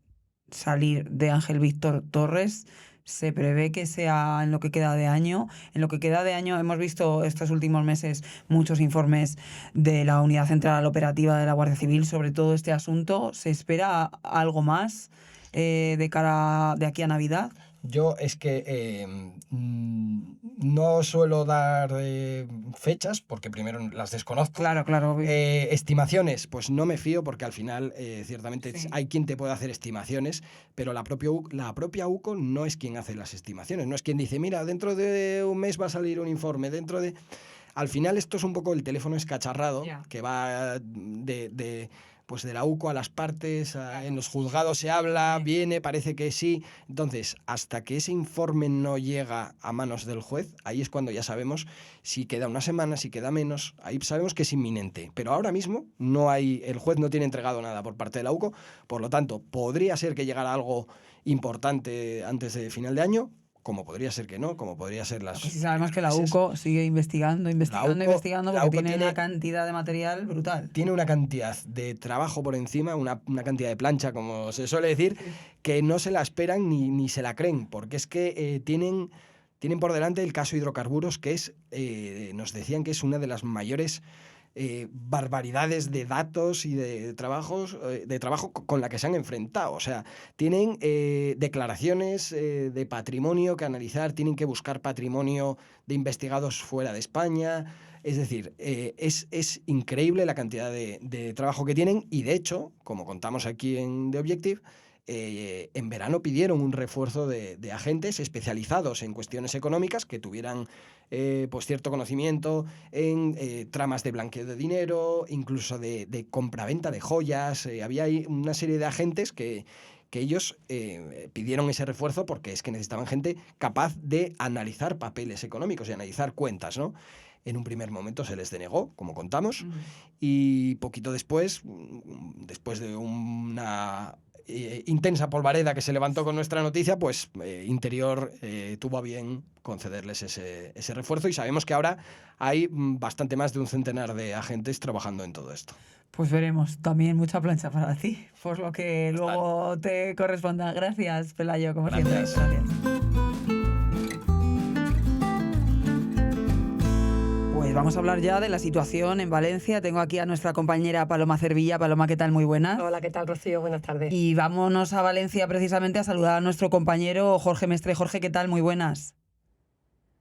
salir de Ángel Víctor Torres, se prevé que sea en lo que queda de año. En lo que queda de año hemos visto estos últimos meses muchos informes de la Unidad Central Operativa de la Guardia Civil sobre todo este asunto. ¿Se espera algo más de cara de aquí a Navidad? Yo es que no suelo dar fechas porque primero las desconozco. Claro. Estimaciones, pues no me fío porque al final ciertamente Sí. hay quien te puede hacer estimaciones, pero la propia UCO no es quien hace las estimaciones, no es quien dice, mira, dentro de un mes va a salir un informe, Al final esto es un poco el teléfono escacharrado que va pues de la UCO a las partes, en los juzgados se habla, viene, parece que sí. Entonces, hasta que ese informe no llega a manos del juez, ahí es cuando ya sabemos si queda una semana, si queda menos, ahí sabemos que es inminente. Pero ahora mismo el juez no tiene entregado nada por parte de la UCO, por lo tanto, podría ser que llegara algo importante antes de final de año, como podría ser que no, como podría ser las... Sí, sabemos que la UCO sigue investigando, porque tiene una cantidad de material brutal. Tiene una cantidad de trabajo por encima, una cantidad de plancha, como se suele decir, que no se la esperan ni se la creen, porque es que tienen por delante el caso hidrocarburos, que es, nos decían que es una de las mayores barbaridades de datos y de trabajo con la que se han enfrentado. O sea, tienen declaraciones de patrimonio que analizar, tienen que buscar patrimonio de investigados fuera de España. Es decir, es increíble la cantidad de trabajo que tienen, y de hecho, como contamos aquí en The Objective, en verano pidieron un refuerzo de agentes especializados en cuestiones económicas que tuvieran pues cierto conocimiento en tramas de blanqueo de dinero, incluso de compraventa de joyas. Había ahí una serie de agentes que ellos pidieron ese refuerzo porque es que necesitaban gente capaz de analizar papeles económicos y analizar cuentas, ¿no? En un primer momento se les denegó, como contamos, y poquito después de una intensa polvareda que se levantó con nuestra noticia, pues Interior tuvo a bien concederles ese refuerzo, y sabemos que ahora hay bastante más de un centenar de agentes trabajando en todo esto. Pues veremos, también mucha plancha para ti, por lo que luego te corresponda. Gracias, Pelayo, como siempre. Gracias. Pues vamos a hablar ya de la situación en Valencia. Tengo aquí a nuestra compañera Paloma Cervilla. Paloma, ¿qué tal? Muy buenas. Hola, ¿qué tal, Rocío? Buenas tardes. Y vámonos a Valencia precisamente a saludar a nuestro compañero Jorge Mestre. Jorge, ¿qué tal? Muy buenas.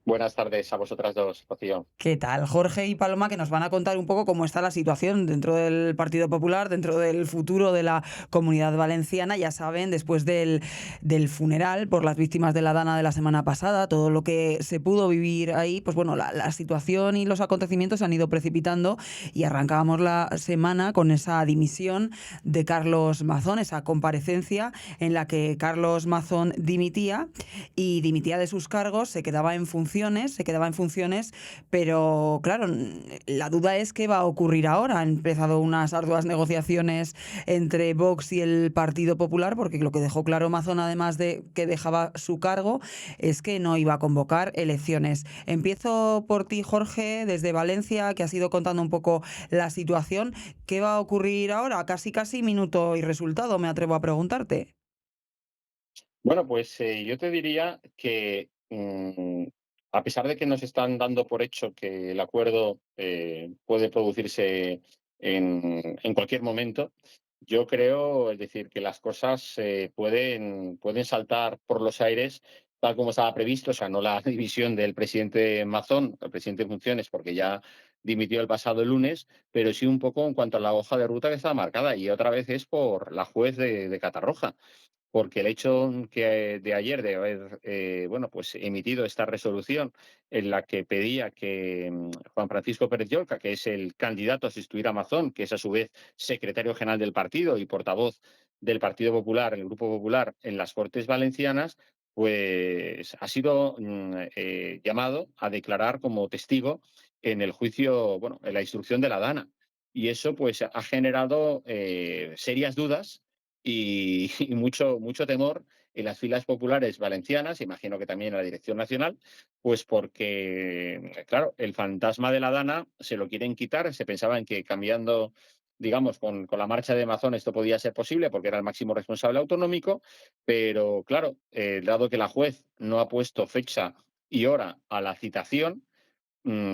Buenas tardes a vosotras dos, Rocío. ¿Qué tal? Jorge y Paloma, que nos van a contar un poco cómo está la situación dentro del Partido Popular, dentro del futuro de la Comunidad Valenciana. Ya saben, después del funeral por las víctimas de la Dana de la semana pasada, todo lo que se pudo vivir ahí, pues bueno, la situación y los acontecimientos se han ido precipitando, y arrancábamos la semana con esa dimisión de Carlos Mazón, esa comparecencia en la que Carlos Mazón dimitía de sus cargos, se quedaba en función funciones, se quedaba en funciones, pero claro, la duda es qué va a ocurrir ahora. Han empezado unas arduas negociaciones entre Vox y el Partido Popular, porque lo que dejó claro Mazón, además de que dejaba su cargo, es que no iba a convocar elecciones. Empiezo por ti, Jorge, desde Valencia, que has ido contando un poco la situación. ¿Qué va a ocurrir ahora? Casi minuto y resultado, me atrevo a preguntarte. Bueno, pues yo te diría que a pesar de que nos están dando por hecho que el acuerdo puede producirse en cualquier momento, yo creo, es decir, que las cosas pueden saltar por los aires tal como estaba previsto, o sea, no la división del presidente Mazón, el presidente en funciones, porque ya dimitió el pasado lunes, pero sí un poco en cuanto a la hoja de ruta que estaba marcada, y otra vez es por la juez de Catarroja, porque el hecho que de ayer de haber bueno, pues emitido esta resolución en la que pedía que Juan Francisco Pérez Llorca, que es el candidato a sustituir a Mazón, que es a su vez secretario general del partido y portavoz del Partido Popular, el Grupo Popular, en las Cortes Valencianas, pues ha sido llamado a declarar como testigo en el juicio, bueno, en la instrucción de la Dana. Y eso pues ha generado serias dudas y mucho temor en las filas populares valencianas, imagino que también en la dirección nacional, pues porque, claro, el fantasma de la Dana se lo quieren quitar. Se pensaba en que cambiando, digamos, con la marcha de Mazón esto podía ser posible porque era el máximo responsable autonómico, pero claro, dado que la juez no ha puesto fecha y hora a la citación,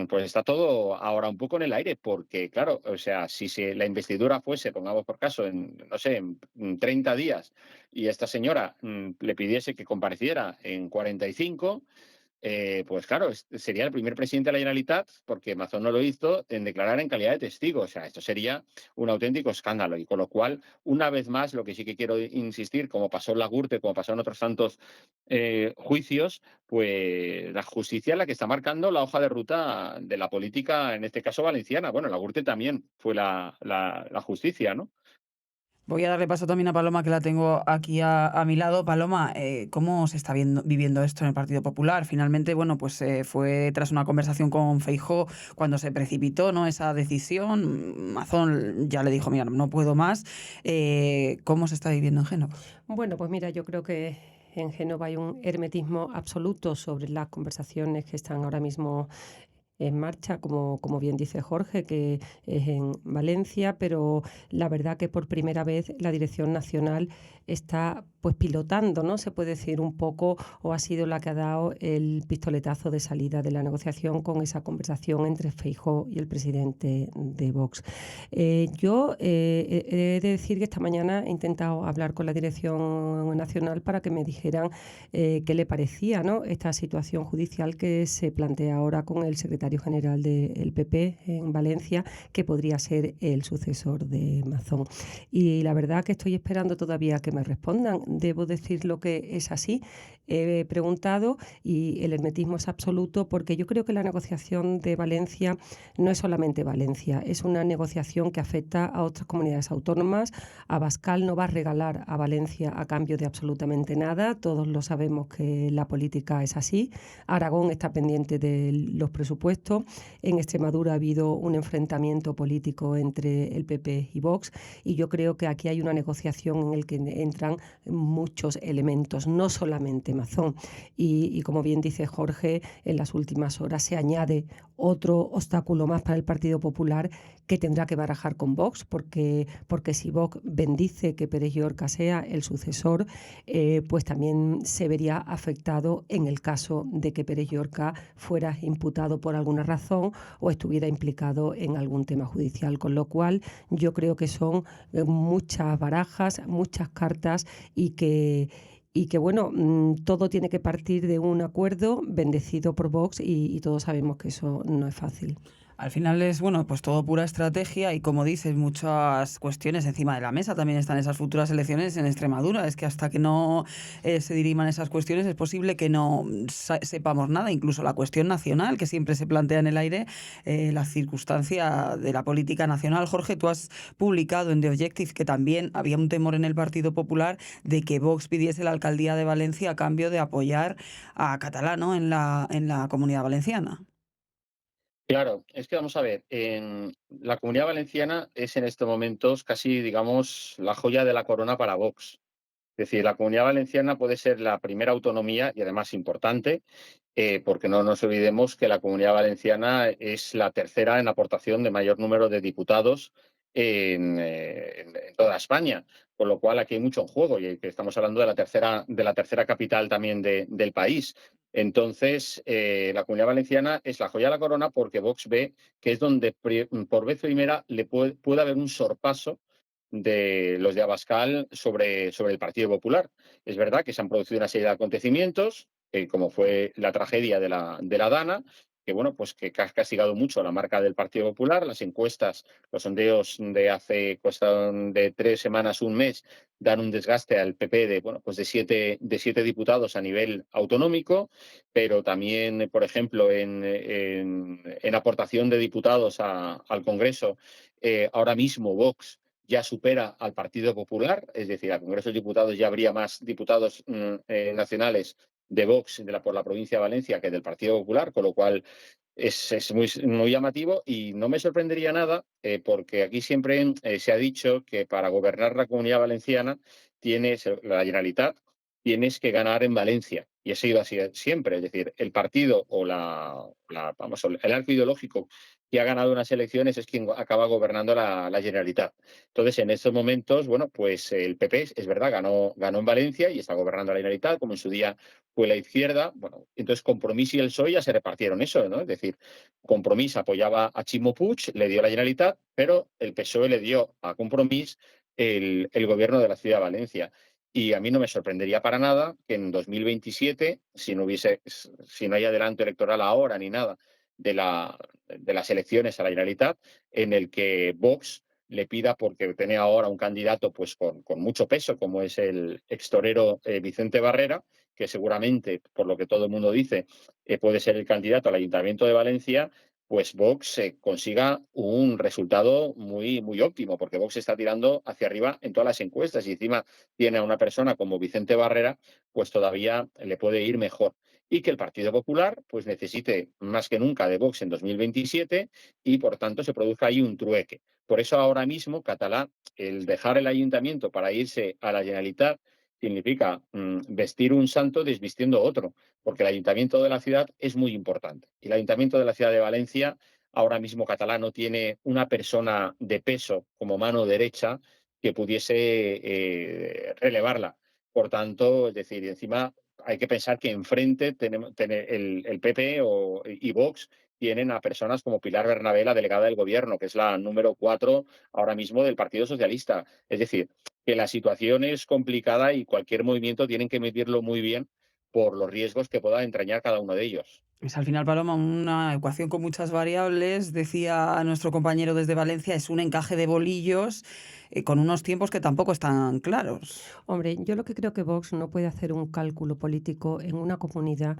pues está todo ahora un poco en el aire, porque claro, o sea, la investidura fuese, pongamos por caso, no sé, en 30 días, y esta señora le pidiese que compareciera en 45, pues claro, sería el primer presidente de la Generalitat, porque Mazón no lo hizo, en declarar en calidad de testigo. O sea, esto sería un auténtico escándalo. Y con lo cual, una vez más, lo que sí que quiero insistir, como pasó en la Gürtel, como pasó en otros tantos juicios, pues la justicia es la que está marcando la hoja de ruta de la política, en este caso valenciana. Bueno, la Gürtel también fue la justicia, ¿no? Voy a darle paso también a Paloma, que la tengo aquí a mi lado. Paloma, ¿cómo se está viviendo esto en el Partido Popular? Finalmente, bueno, pues fue tras una conversación con Feijóo cuando se precipitó, ¿no?, esa decisión. Mazón ya le dijo, mira, no puedo más. ¿Cómo se está viviendo en Génova? Bueno, pues mira, yo creo que en Génova hay un hermetismo absoluto sobre las conversaciones que están ahora mismo en marcha, como bien dice Jorge, que es en Valencia, pero la verdad que por primera vez la Dirección Nacional está pues pilotando, ¿no? Se puede decir un poco, o ha sido la que ha dado el pistoletazo de salida de la negociación con esa conversación entre Feijóo y el presidente de Vox. Yo he de decir que esta mañana he intentado hablar con la Dirección Nacional para que me dijeran qué le parecía, ¿no?, esta situación judicial que se plantea ahora con el secretario general del PP en Valencia, que podría ser el sucesor de Mazón. Y la verdad que estoy esperando todavía que me respondan. Debo decirlo que es así. He preguntado y el hermetismo es absoluto, porque yo creo que la negociación de Valencia no es solamente Valencia, es una negociación que afecta a otras comunidades autónomas. Abascal no va a regalar a Valencia a cambio de absolutamente nada, todos lo sabemos que la política es así. Aragón está pendiente de los presupuestos. En Extremadura ha habido un enfrentamiento político entre el PP y Vox, y yo creo que aquí hay una negociación en la que entran muchos elementos, no solamente Mazón. Y como bien dice Jorge, en las últimas horas se añade otro obstáculo más para el Partido Popular, que tendrá que barajar con Vox, porque si Vox bendice que Pérez Llorca sea el sucesor, pues también se vería afectado en el caso de que Pérez Llorca fuera imputado por alguna razón o estuviera implicado en algún tema judicial, con lo cual yo creo que son muchas barajas, muchas cartas, y que bueno, todo tiene que partir de un acuerdo bendecido por Vox, y todos sabemos que eso no es fácil. Al final es, bueno, pues todo pura estrategia y como dices, muchas cuestiones encima de la mesa. También están esas futuras elecciones en Extremadura. Es que hasta que no se diriman esas cuestiones es posible que no sepamos nada. Incluso la cuestión nacional que siempre se plantea en el aire, la circunstancia de la política nacional. Jorge, tú has publicado en The Objective que también había un temor en el Partido Popular de que Vox pidiese la alcaldía de Valencia a cambio de apoyar a Catalá, ¿no?, en la Comunidad Valenciana. Claro, es que vamos a ver, en la Comunidad Valenciana es en estos momentos casi, digamos, la joya de la corona para Vox. Es decir, la Comunidad Valenciana puede ser la primera autonomía y además importante, porque no nos olvidemos que la Comunidad Valenciana es la tercera en aportación de mayor número de diputados en toda España, con lo cual aquí hay mucho en juego y que estamos hablando de la tercera capital también del país. Entonces, la Comunidad Valenciana es la joya de la corona porque Vox ve que es donde por vez primera puede haber un sorpaso de los de Abascal sobre el Partido Popular. Es verdad que se han producido una serie de acontecimientos, como fue la tragedia de la Dana, que bueno, pues que ha castigado mucho a la marca del Partido Popular. Las encuestas, los sondeos de hace cuestión de 3 semanas, un mes, dan un desgaste al PP bueno, pues de siete diputados a nivel autonómico, pero también, por ejemplo, en aportación de diputados al Congreso, ahora mismo Vox ya supera al Partido Popular, es decir, al Congreso de Diputados ya habría más diputados nacionales de Vox por la provincia de Valencia que del Partido Popular, con lo cual es muy llamativo y no me sorprendería nada porque aquí siempre se ha dicho que para gobernar la Comunidad Valenciana la Generalitat, tienes que ganar en Valencia. Y ha sido así siempre, es decir, el partido o el arco ideológico que ha ganado unas elecciones es quien acaba gobernando la Generalitat. Entonces, en estos momentos, bueno, pues el PP, es verdad, ganó en Valencia y está gobernando la Generalitat, como en su día fue la izquierda. Bueno, entonces Compromís y el PSOE ya se repartieron eso, ¿no? Es decir, Compromís apoyaba a Ximo Puig, le dio la Generalitat, pero el PSOE le dio a Compromís el gobierno de la ciudad de Valencia. Y a mí no me sorprendería para nada que en 2027, si no hay adelanto electoral ahora ni nada de las elecciones a la Generalitat, en el que Vox le pida, porque tiene ahora un candidato pues con mucho peso, como es el extorero Vicente Barrera, que seguramente, por lo que todo el mundo dice, puede ser el candidato al Ayuntamiento de Valencia, pues Vox consiga un resultado muy, muy óptimo, porque Vox está tirando hacia arriba en todas las encuestas y encima tiene a una persona como Vicente Barrera, pues todavía le puede ir mejor. Y que el Partido Popular pues necesite más que nunca de Vox en 2027 y por tanto se produzca ahí un trueque. Por eso ahora mismo Catalá, el dejar el ayuntamiento para irse a la Generalitat significa vestir un santo desvistiendo otro, porque el ayuntamiento de la ciudad es muy importante. Y el ayuntamiento de la ciudad de Valencia, ahora mismo Catalá no tiene una persona de peso como mano derecha que pudiese relevarla. Por tanto, es decir, encima hay que pensar que enfrente tenemos el PP y Vox tienen a personas como Pilar Bernabé, la delegada del gobierno, que es la número 4 ahora mismo del Partido Socialista. Es decir, que la situación es complicada y cualquier movimiento tienen que medirlo muy bien por los riesgos que pueda entrañar cada uno de ellos. Es al final, Paloma, una ecuación con muchas variables. Decía nuestro compañero desde Valencia, es un encaje de bolillos con unos tiempos que tampoco están claros. Hombre, yo lo que creo que Vox no puede hacer un cálculo político en una comunidad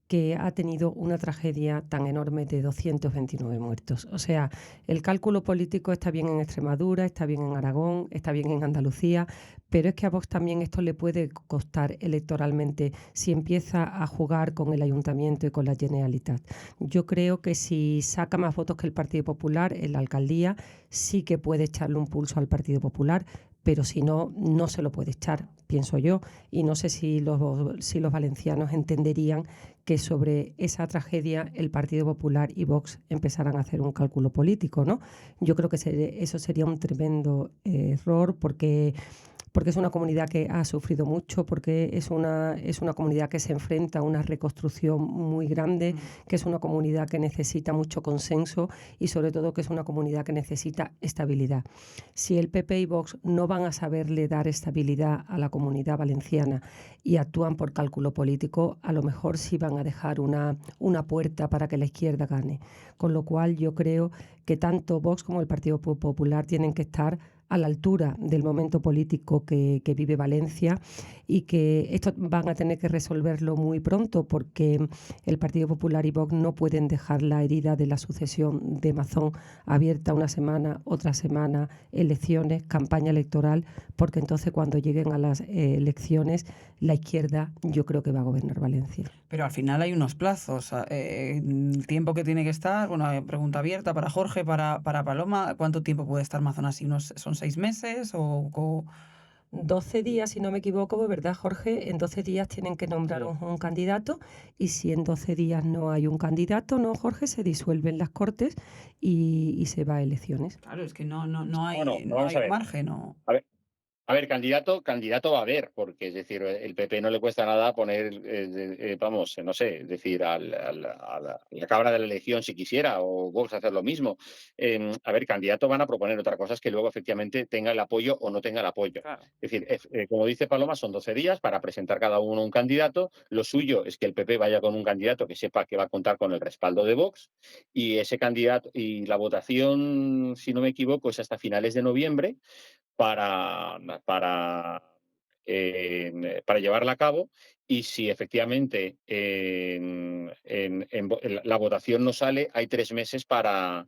que ha tenido una tragedia tan enorme de 229 muertos. O sea, el cálculo político está bien en Extremadura, está bien en Aragón, está bien en Andalucía, pero es que a Vox también esto le puede costar electoralmente si empieza a jugar con el ayuntamiento y con la Generalitat. Yo creo que si saca más votos que el Partido Popular en la alcaldía, sí que puede echarle un pulso al Partido Popular, pero si no, no se lo puede echar, pienso yo, y no sé si los valencianos entenderían que sobre esa tragedia el Partido Popular y Vox empezaran a hacer un cálculo político, ¿no? Yo creo que eso sería un tremendo error porque porque es una comunidad que ha sufrido mucho, porque es una comunidad que se enfrenta a una reconstrucción muy grande, que es una comunidad que necesita mucho consenso y sobre todo que es una comunidad que necesita estabilidad. Si el PP y Vox no van a saberle dar estabilidad a la comunidad valenciana y actúan por cálculo político, a lo mejor sí van a dejar una puerta para que la izquierda gane. Con lo cual yo creo que tanto Vox como el Partido Popular tienen que estar a la altura del momento político que vive Valencia y que esto van a tener que resolverlo muy pronto porque el Partido Popular y Vox no pueden dejar la herida de la sucesión de Mazón abierta una semana, otra semana, elecciones, campaña electoral, porque entonces cuando lleguen a las elecciones la izquierda yo creo que va a gobernar Valencia. Pero al final hay unos plazos, el tiempo que tiene que estar, bueno, pregunta abierta para Jorge, para Paloma, ¿cuánto tiempo puede estar Mazón así? ¿Son 6 meses o...? 12 días, si no me equivoco, ¿verdad, Jorge? En 12 días tienen que nombrar un candidato y si en 12 días no hay un candidato, ¿no, Jorge? Se disuelven las Cortes y se va a elecciones. Claro, es que no hay, Bueno, no vamos hay a ver. margen, ¿no? A ver, candidato va a haber, porque es decir, el PP no le cuesta nada poner, vamos, no sé, decir a la cabra de la elección si quisiera, o Vox hacer lo mismo. A ver, candidato van a proponer, otra cosa es que luego efectivamente tenga el apoyo o no tenga el apoyo. Claro. Es decir, como dice Paloma, son 12 días para presentar cada uno un candidato. Lo suyo es que el PP vaya con un candidato que sepa que va a contar con el respaldo de Vox, y ese candidato, y la votación, si no me equivoco, es hasta finales de noviembre para llevarla a cabo, y si efectivamente la votación no sale, hay 3 meses para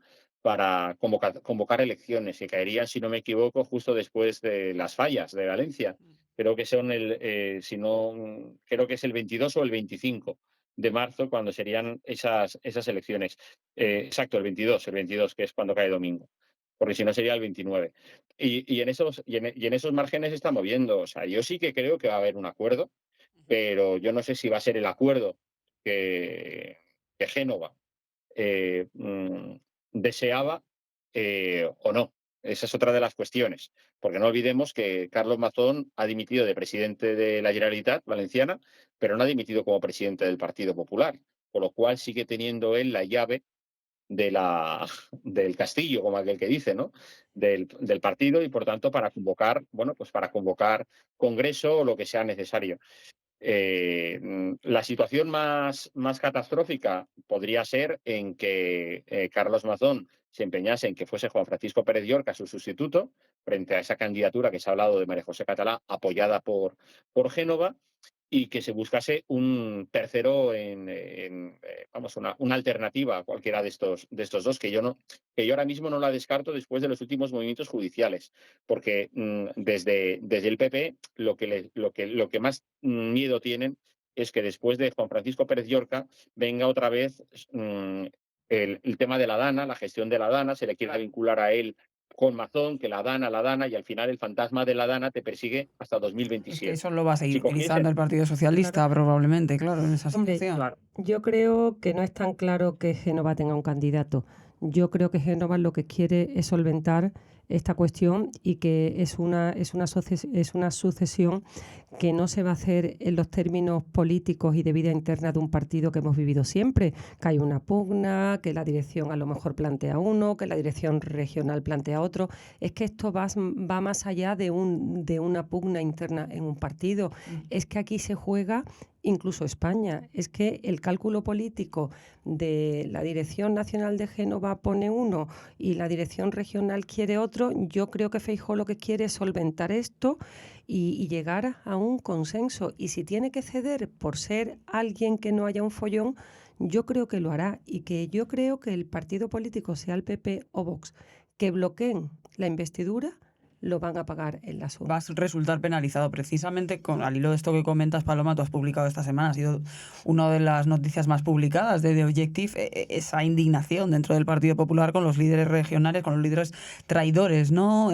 convocar elecciones, que caerían, si no me equivoco, justo después de las fallas de Valencia. Creo que son creo que es el 22 o el 25 de marzo cuando serían esas elecciones. Exacto, el 22, que es cuando cae domingo, porque si no sería el 29. Y en esos márgenes se está moviendo. O sea, yo sí que creo que va a haber un acuerdo, pero yo no sé si va a ser el acuerdo que Génova deseaba o no. Esa es otra de las cuestiones, porque no olvidemos que Carlos Mazón ha dimitido de presidente de la Generalitat Valenciana, pero no ha dimitido como presidente del Partido Popular, con lo cual sigue teniendo él la llave del castillo, como aquel que dice, ¿no? Del partido, y por tanto para convocar congreso o lo que sea necesario. La situación más catastrófica podría ser en que Carlos Mazón se empeñase en que fuese Juan Francisco Pérez Llorca su sustituto frente a esa candidatura que se ha hablado de María José Catalá, apoyada por Génova, y que se buscase un tercero una alternativa a cualquiera de estos dos, que yo ahora mismo no la descarto después de los últimos movimientos judiciales, porque desde el PP lo que más miedo tienen es que después de Juan Francisco Pérez Llorca venga otra vez el tema de la DANA, la gestión de la DANA, se le quiera vincular a él con Mazón, que la DANA, y al final el fantasma de la DANA te persigue hasta Es que 2027. eso lo va a seguir Si cogiese- utilizando el Partido Socialista, probablemente, claro, en esa Hombre, situación. yo creo que no es tan claro que Génova tenga un candidato. Yo creo que Génova lo que quiere es solventar esta cuestión y que es una sucesión que no se va a hacer en los términos políticos y de vida interna de un partido que hemos vivido siempre, que hay una pugna, que la dirección a lo mejor plantea uno, que la dirección regional plantea otro. Es que esto va más allá de una pugna interna en un partido. Es que aquí se juega incluso España. Es que el cálculo político de la Dirección Nacional de Génova pone uno y la Dirección Regional quiere otro. Yo creo que Feijóo lo que quiere es solventar esto y llegar a un consenso. Y si tiene que ceder por ser alguien que no haya un follón, yo creo que lo hará. Y que yo creo que el partido político, sea el PP o Vox, que bloqueen la investidura, lo van a pagar en las urnas. Va a resultar penalizado. Precisamente al hilo de esto que comentas, Paloma, tú has publicado esta semana, ha sido una de las noticias más publicadas de The Objective, esa indignación dentro del Partido Popular con los líderes regionales, con los líderes traidores, ¿no?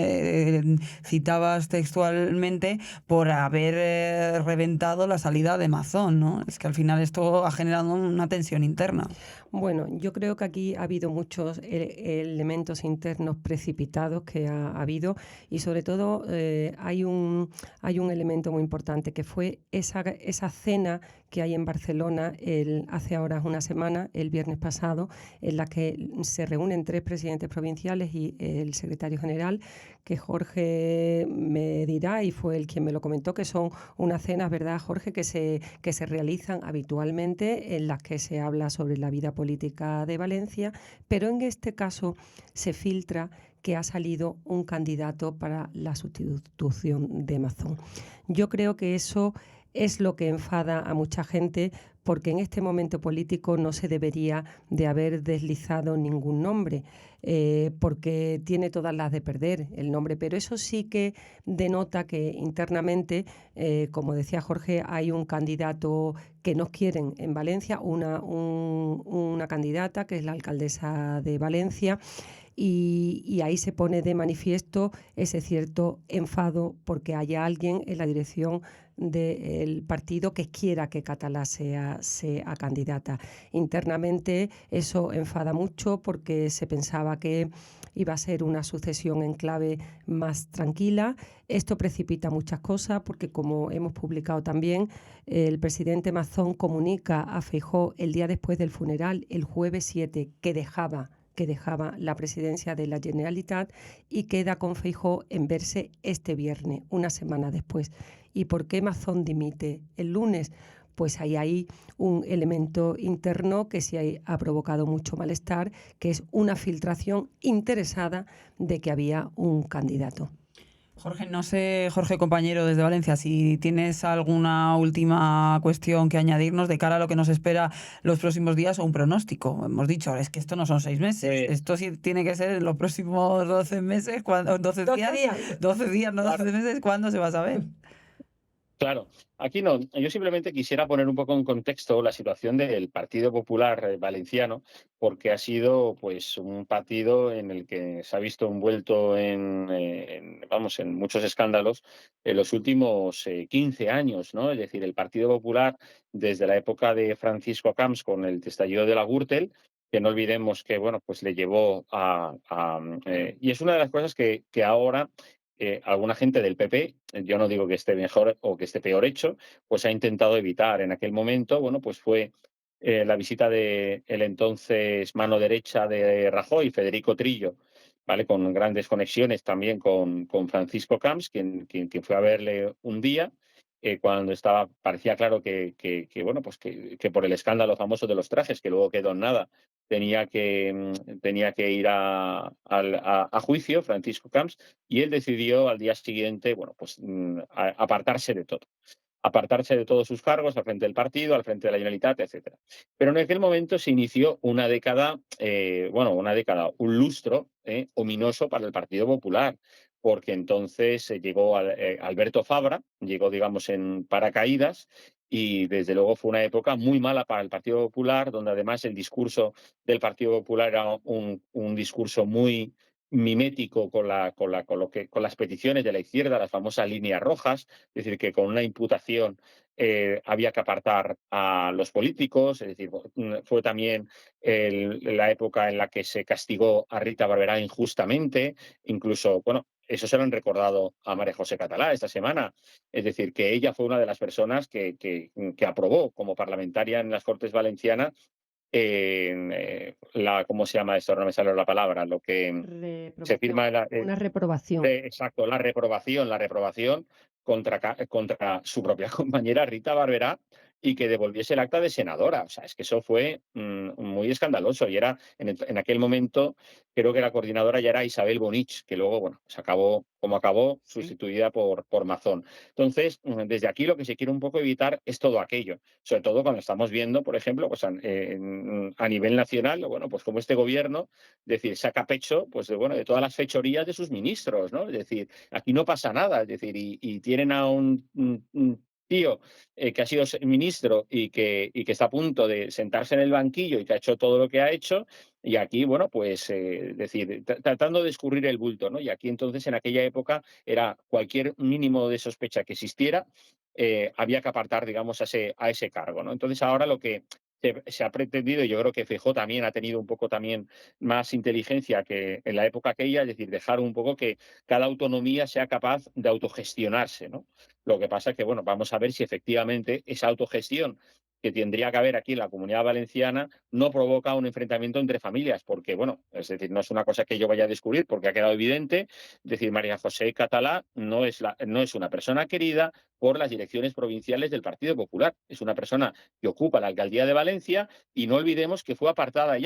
Citabas textualmente por haber reventado la salida de Mazón, ¿no? Es que al final esto ha generado una tensión interna. Bueno, yo creo que aquí ha habido muchos elementos internos precipitados que ha habido y Y sobre todo hay un elemento muy importante que fue esa cena que hay en Barcelona hace ahora una semana, el viernes pasado, en la que se reúnen 3 presidentes provinciales y el secretario general, que Jorge me dirá, y fue el quien me lo comentó, que son unas cenas, ¿verdad, Jorge?, que se realizan habitualmente, en las que se habla sobre la vida política de Valencia, pero en este caso se filtra que ha salido un candidato para la sustitución de Mazón. Yo creo que eso es lo que enfada a mucha gente, porque en este momento político no se debería de haber deslizado ningún nombre, porque tiene todas las de perder el nombre, pero eso sí que denota que internamente, como decía Jorge, hay un candidato que nos quieren en Valencia, una candidata que es la alcaldesa de Valencia, y ahí se pone de manifiesto ese cierto enfado porque haya alguien en la dirección del partido que quiera que Catalá sea candidata. Internamente eso enfada mucho porque se pensaba que iba a ser una sucesión en clave más tranquila. Esto precipita muchas cosas porque, como hemos publicado también, el presidente Mazón comunica a Feijóo el día después del funeral, el jueves 7, que dejaba la presidencia de la Generalitat y queda con Feijóo en verse este viernes, una semana después. ¿Y por qué Mazón dimite el lunes? Pues hay un elemento interno que sí ha provocado mucho malestar, que es una filtración interesada de que había un candidato. Jorge, no sé, Jorge compañero desde Valencia, si tienes alguna última cuestión que añadirnos de cara a lo que nos espera los próximos días o un pronóstico. Hemos dicho, es que esto no son 6 meses, esto sí tiene que ser en los próximos 12 meses, 12 días, 12 días, no 12 meses, ¿cuándo se va a saber? Claro, aquí no. Yo simplemente quisiera poner un poco en contexto la situación del Partido Popular Valenciano, porque ha sido, pues, un partido en el que se ha visto envuelto en muchos escándalos en los últimos 15 años, ¿no? Es decir, el Partido Popular, desde la época de Francisco Camps con el estallido de la Gürtel, que no olvidemos que, bueno, pues le llevó y es una de las cosas que ahora alguna gente del PP, yo no digo que esté mejor o que esté peor hecho, pues ha intentado evitar. En aquel momento, bueno, pues fue la visita de el entonces mano derecha de Rajoy, Federico Trillo, ¿vale? Con grandes conexiones también con Francisco Camps, quien fue a verle un día. Cuando parecía claro bueno, pues que por el escándalo famoso de los trajes, que luego quedó en nada, tenía que ir a juicio, Francisco Camps, y él decidió al día siguiente, bueno, pues apartarse de todo. Apartarse de todos sus cargos al frente del partido, al frente de la Generalitat, etcétera. Pero en aquel momento se inició una década, un lustro ominoso para el Partido Popular, porque entonces llegó Alberto Fabra, llegó, digamos, en paracaídas, y desde luego fue una época muy mala para el Partido Popular, donde además el discurso del Partido Popular era un discurso muy mimético con las peticiones de la izquierda, las famosas líneas rojas, es decir, que con una imputación había que apartar a los políticos, es decir, fue también la época en la que se castigó a Rita Barberá injustamente, incluso, bueno, eso se lo han recordado a María José Catalá esta semana, es decir, que ella fue una de las personas que aprobó como parlamentaria en las Cortes Valencianas ¿cómo se llama esto? No me sale la palabra, lo que se firma Una reprobación. exacto, la reprobación contra su propia compañera Rita Barberá y que devolviese el acta de senadora. O sea, es que eso fue muy escandaloso y era en aquel momento, creo que la coordinadora ya era Isabel Bonich, que luego, bueno, se acabó como acabó, sustituida por Mazón. Entonces, desde aquí lo que se quiere un poco evitar es todo aquello, sobre todo cuando estamos viendo, por ejemplo, pues a nivel nacional, bueno, pues como este gobierno, decir, saca pecho, pues de todas las fechorías de sus ministros, ¿no? Es decir, aquí no pasa nada, es decir, y tienen a un tío que ha sido ministro y que está a punto de sentarse en el banquillo y que ha hecho todo lo que ha hecho, y aquí, bueno, pues decir, tratando de escurrir el bulto, ¿no? Y aquí entonces en aquella época era cualquier mínimo de sospecha que existiera, había que apartar, digamos, a ese cargo, ¿no? Entonces ahora lo que se ha pretendido, y yo creo que Feijóo también ha tenido un poco también más inteligencia que en la época aquella, es decir, dejar un poco que cada autonomía sea capaz de autogestionarse, ¿no? Lo que pasa es que, bueno, vamos a ver si efectivamente esa autogestión que tendría que haber aquí en la Comunidad Valenciana no provoca un enfrentamiento entre familias, porque, bueno, es decir, no es una cosa que yo vaya a descubrir, porque ha quedado evidente, es decir, María José Catalá no es una persona querida por las direcciones provinciales del Partido Popular, es una persona que ocupa la alcaldía de Valencia y no olvidemos que fue apartada,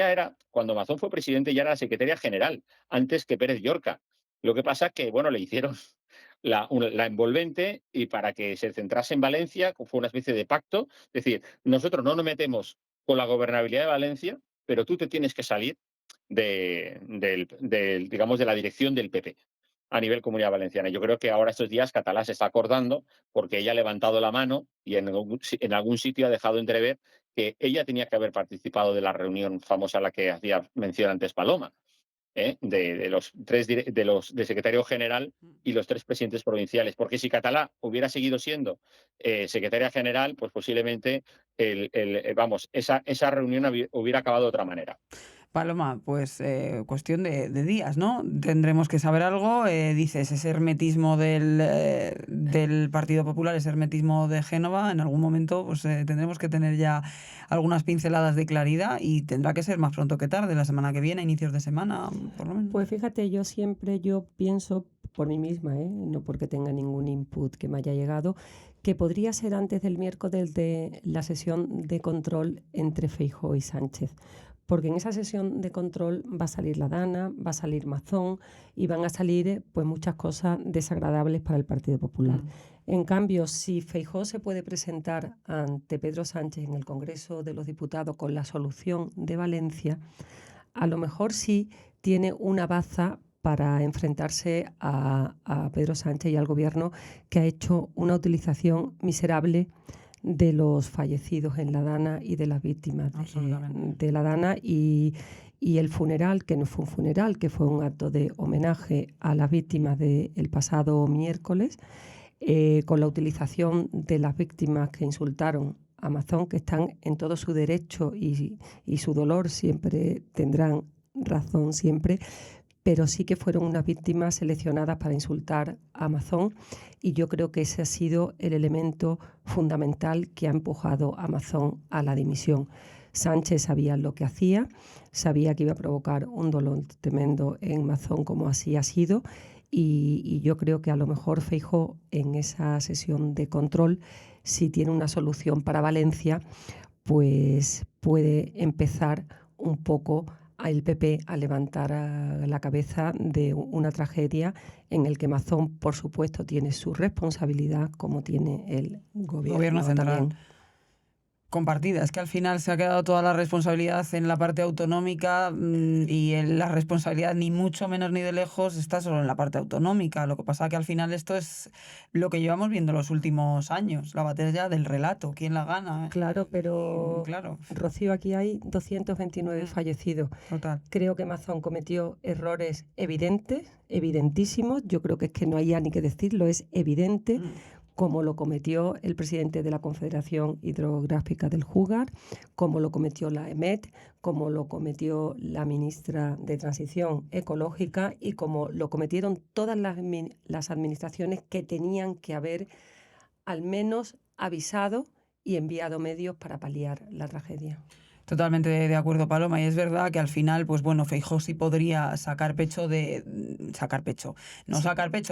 cuando Mazón fue presidente, ya era la secretaria general, antes que Pérez Llorca. Lo que pasa es que, bueno, le hicieron la envolvente y para que se centrase en Valencia fue una especie de pacto, es decir, nosotros no nos metemos con la gobernabilidad de Valencia, pero tú te tienes que salir digamos, de la dirección del PP a nivel Comunidad Valenciana. Yo creo que ahora estos días Catalá se está acordando porque ella ha levantado la mano y en algún sitio ha dejado entrever que ella tenía que haber participado de la reunión famosa a la que hacía mención antes Paloma, de los tres de secretario general y los 3 presidentes provinciales. Porque si Catalá hubiera seguido siendo secretaria general, pues posiblemente vamos, esa reunión hubiera acabado de otra manera. Paloma, pues cuestión de días, ¿no? Tendremos que saber algo. Dices, ese hermetismo del Partido Popular, ese hermetismo de Génova, en algún momento pues tendremos que tener ya algunas pinceladas de claridad y tendrá que ser más pronto que tarde, la semana que viene, inicios de semana, por lo menos. Pues fíjate, yo pienso por mí misma, no porque tenga ningún input que me haya llegado, que podría ser antes del miércoles de la sesión de control entre Feijóo y Sánchez. Porque en esa sesión de control va a salir la Dana, va a salir Mazón y van a salir pues muchas cosas desagradables para el Partido Popular. En cambio, si Feijóo se puede presentar ante Pedro Sánchez en el Congreso de los Diputados con la solución de Valencia, a lo mejor sí tiene una baza para enfrentarse a Pedro Sánchez y al gobierno, que ha hecho una utilización miserable de los fallecidos en la Dana y de las víctimas de la Dana y el funeral, que no fue un funeral, que fue un acto de homenaje a las víctimas del pasado miércoles, con la utilización de las víctimas que insultaron a Mazón, que están en todo su derecho y su dolor, siempre tendrán razón siempre, pero sí que fueron unas víctimas seleccionadas para insultar a Mazón y yo creo que ese ha sido el elemento fundamental que ha empujado a Mazón a la dimisión. Sánchez sabía lo que hacía, sabía que iba a provocar un dolor tremendo en Mazón, como así ha sido, y yo creo que a lo mejor Feijóo en esa sesión de control, si tiene una solución para Valencia, pues puede empezar un poco el PP a levantar la cabeza de una tragedia en el que Mazón, por supuesto, tiene su responsabilidad, como tiene el gobierno central. También. Compartida, es que al final se ha quedado toda la responsabilidad en la parte autonómica y la responsabilidad ni mucho menos ni de lejos está solo en la parte autonómica. Lo que pasa es que al final esto es lo que llevamos viendo los últimos años, la batalla del relato, quién la gana. Claro, pero claro. Rocío, aquí hay 229 fallecidos. Total. Creo que Mazón cometió errores evidentes, evidentísimos. Yo creo que es que no hay ya ni que decirlo, es evidente. Como lo cometió el presidente de la Confederación Hidrográfica del Júgar, como lo cometió la EMET, como lo cometió la ministra de Transición Ecológica y como lo cometieron todas las administraciones que tenían que haber al menos avisado y enviado medios para paliar la tragedia. Totalmente de acuerdo, Paloma, y es verdad que al final, pues bueno, Feijóo sí podría sacar pecho,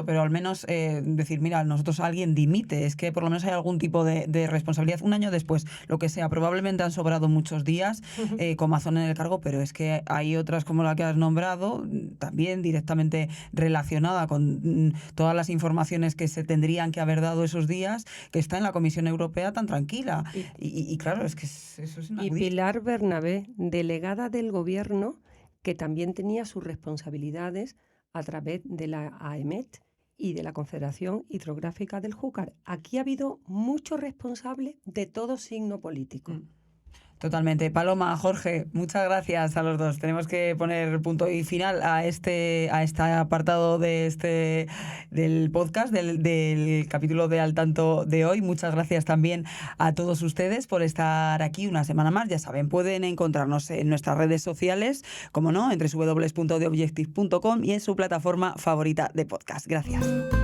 pero al menos decir, mira, nosotros alguien dimite, es que por lo menos hay algún tipo de responsabilidad. Un año después, lo que sea, probablemente han sobrado muchos días con Mazón en el cargo, pero es que hay otras como la que has nombrado, también directamente relacionada con todas las informaciones que se tendrían que haber dado esos días, que está en la Comisión Europea tan tranquila. Y claro, es que eso es inaudito. Y Pilar Bernabé, delegada del gobierno, que también tenía sus responsabilidades a través de la AEMET y de la Confederación Hidrográfica del Júcar. Aquí ha habido muchos responsables de todo signo político. Totalmente. Paloma, Jorge, muchas gracias a los dos. Tenemos que poner punto y final a este apartado del podcast, del capítulo de Al Tanto de hoy. Muchas gracias también a todos ustedes por estar aquí una semana más. Ya saben, pueden encontrarnos en nuestras redes sociales, como no, en www.theobjective.com y en su plataforma favorita de podcast. Gracias.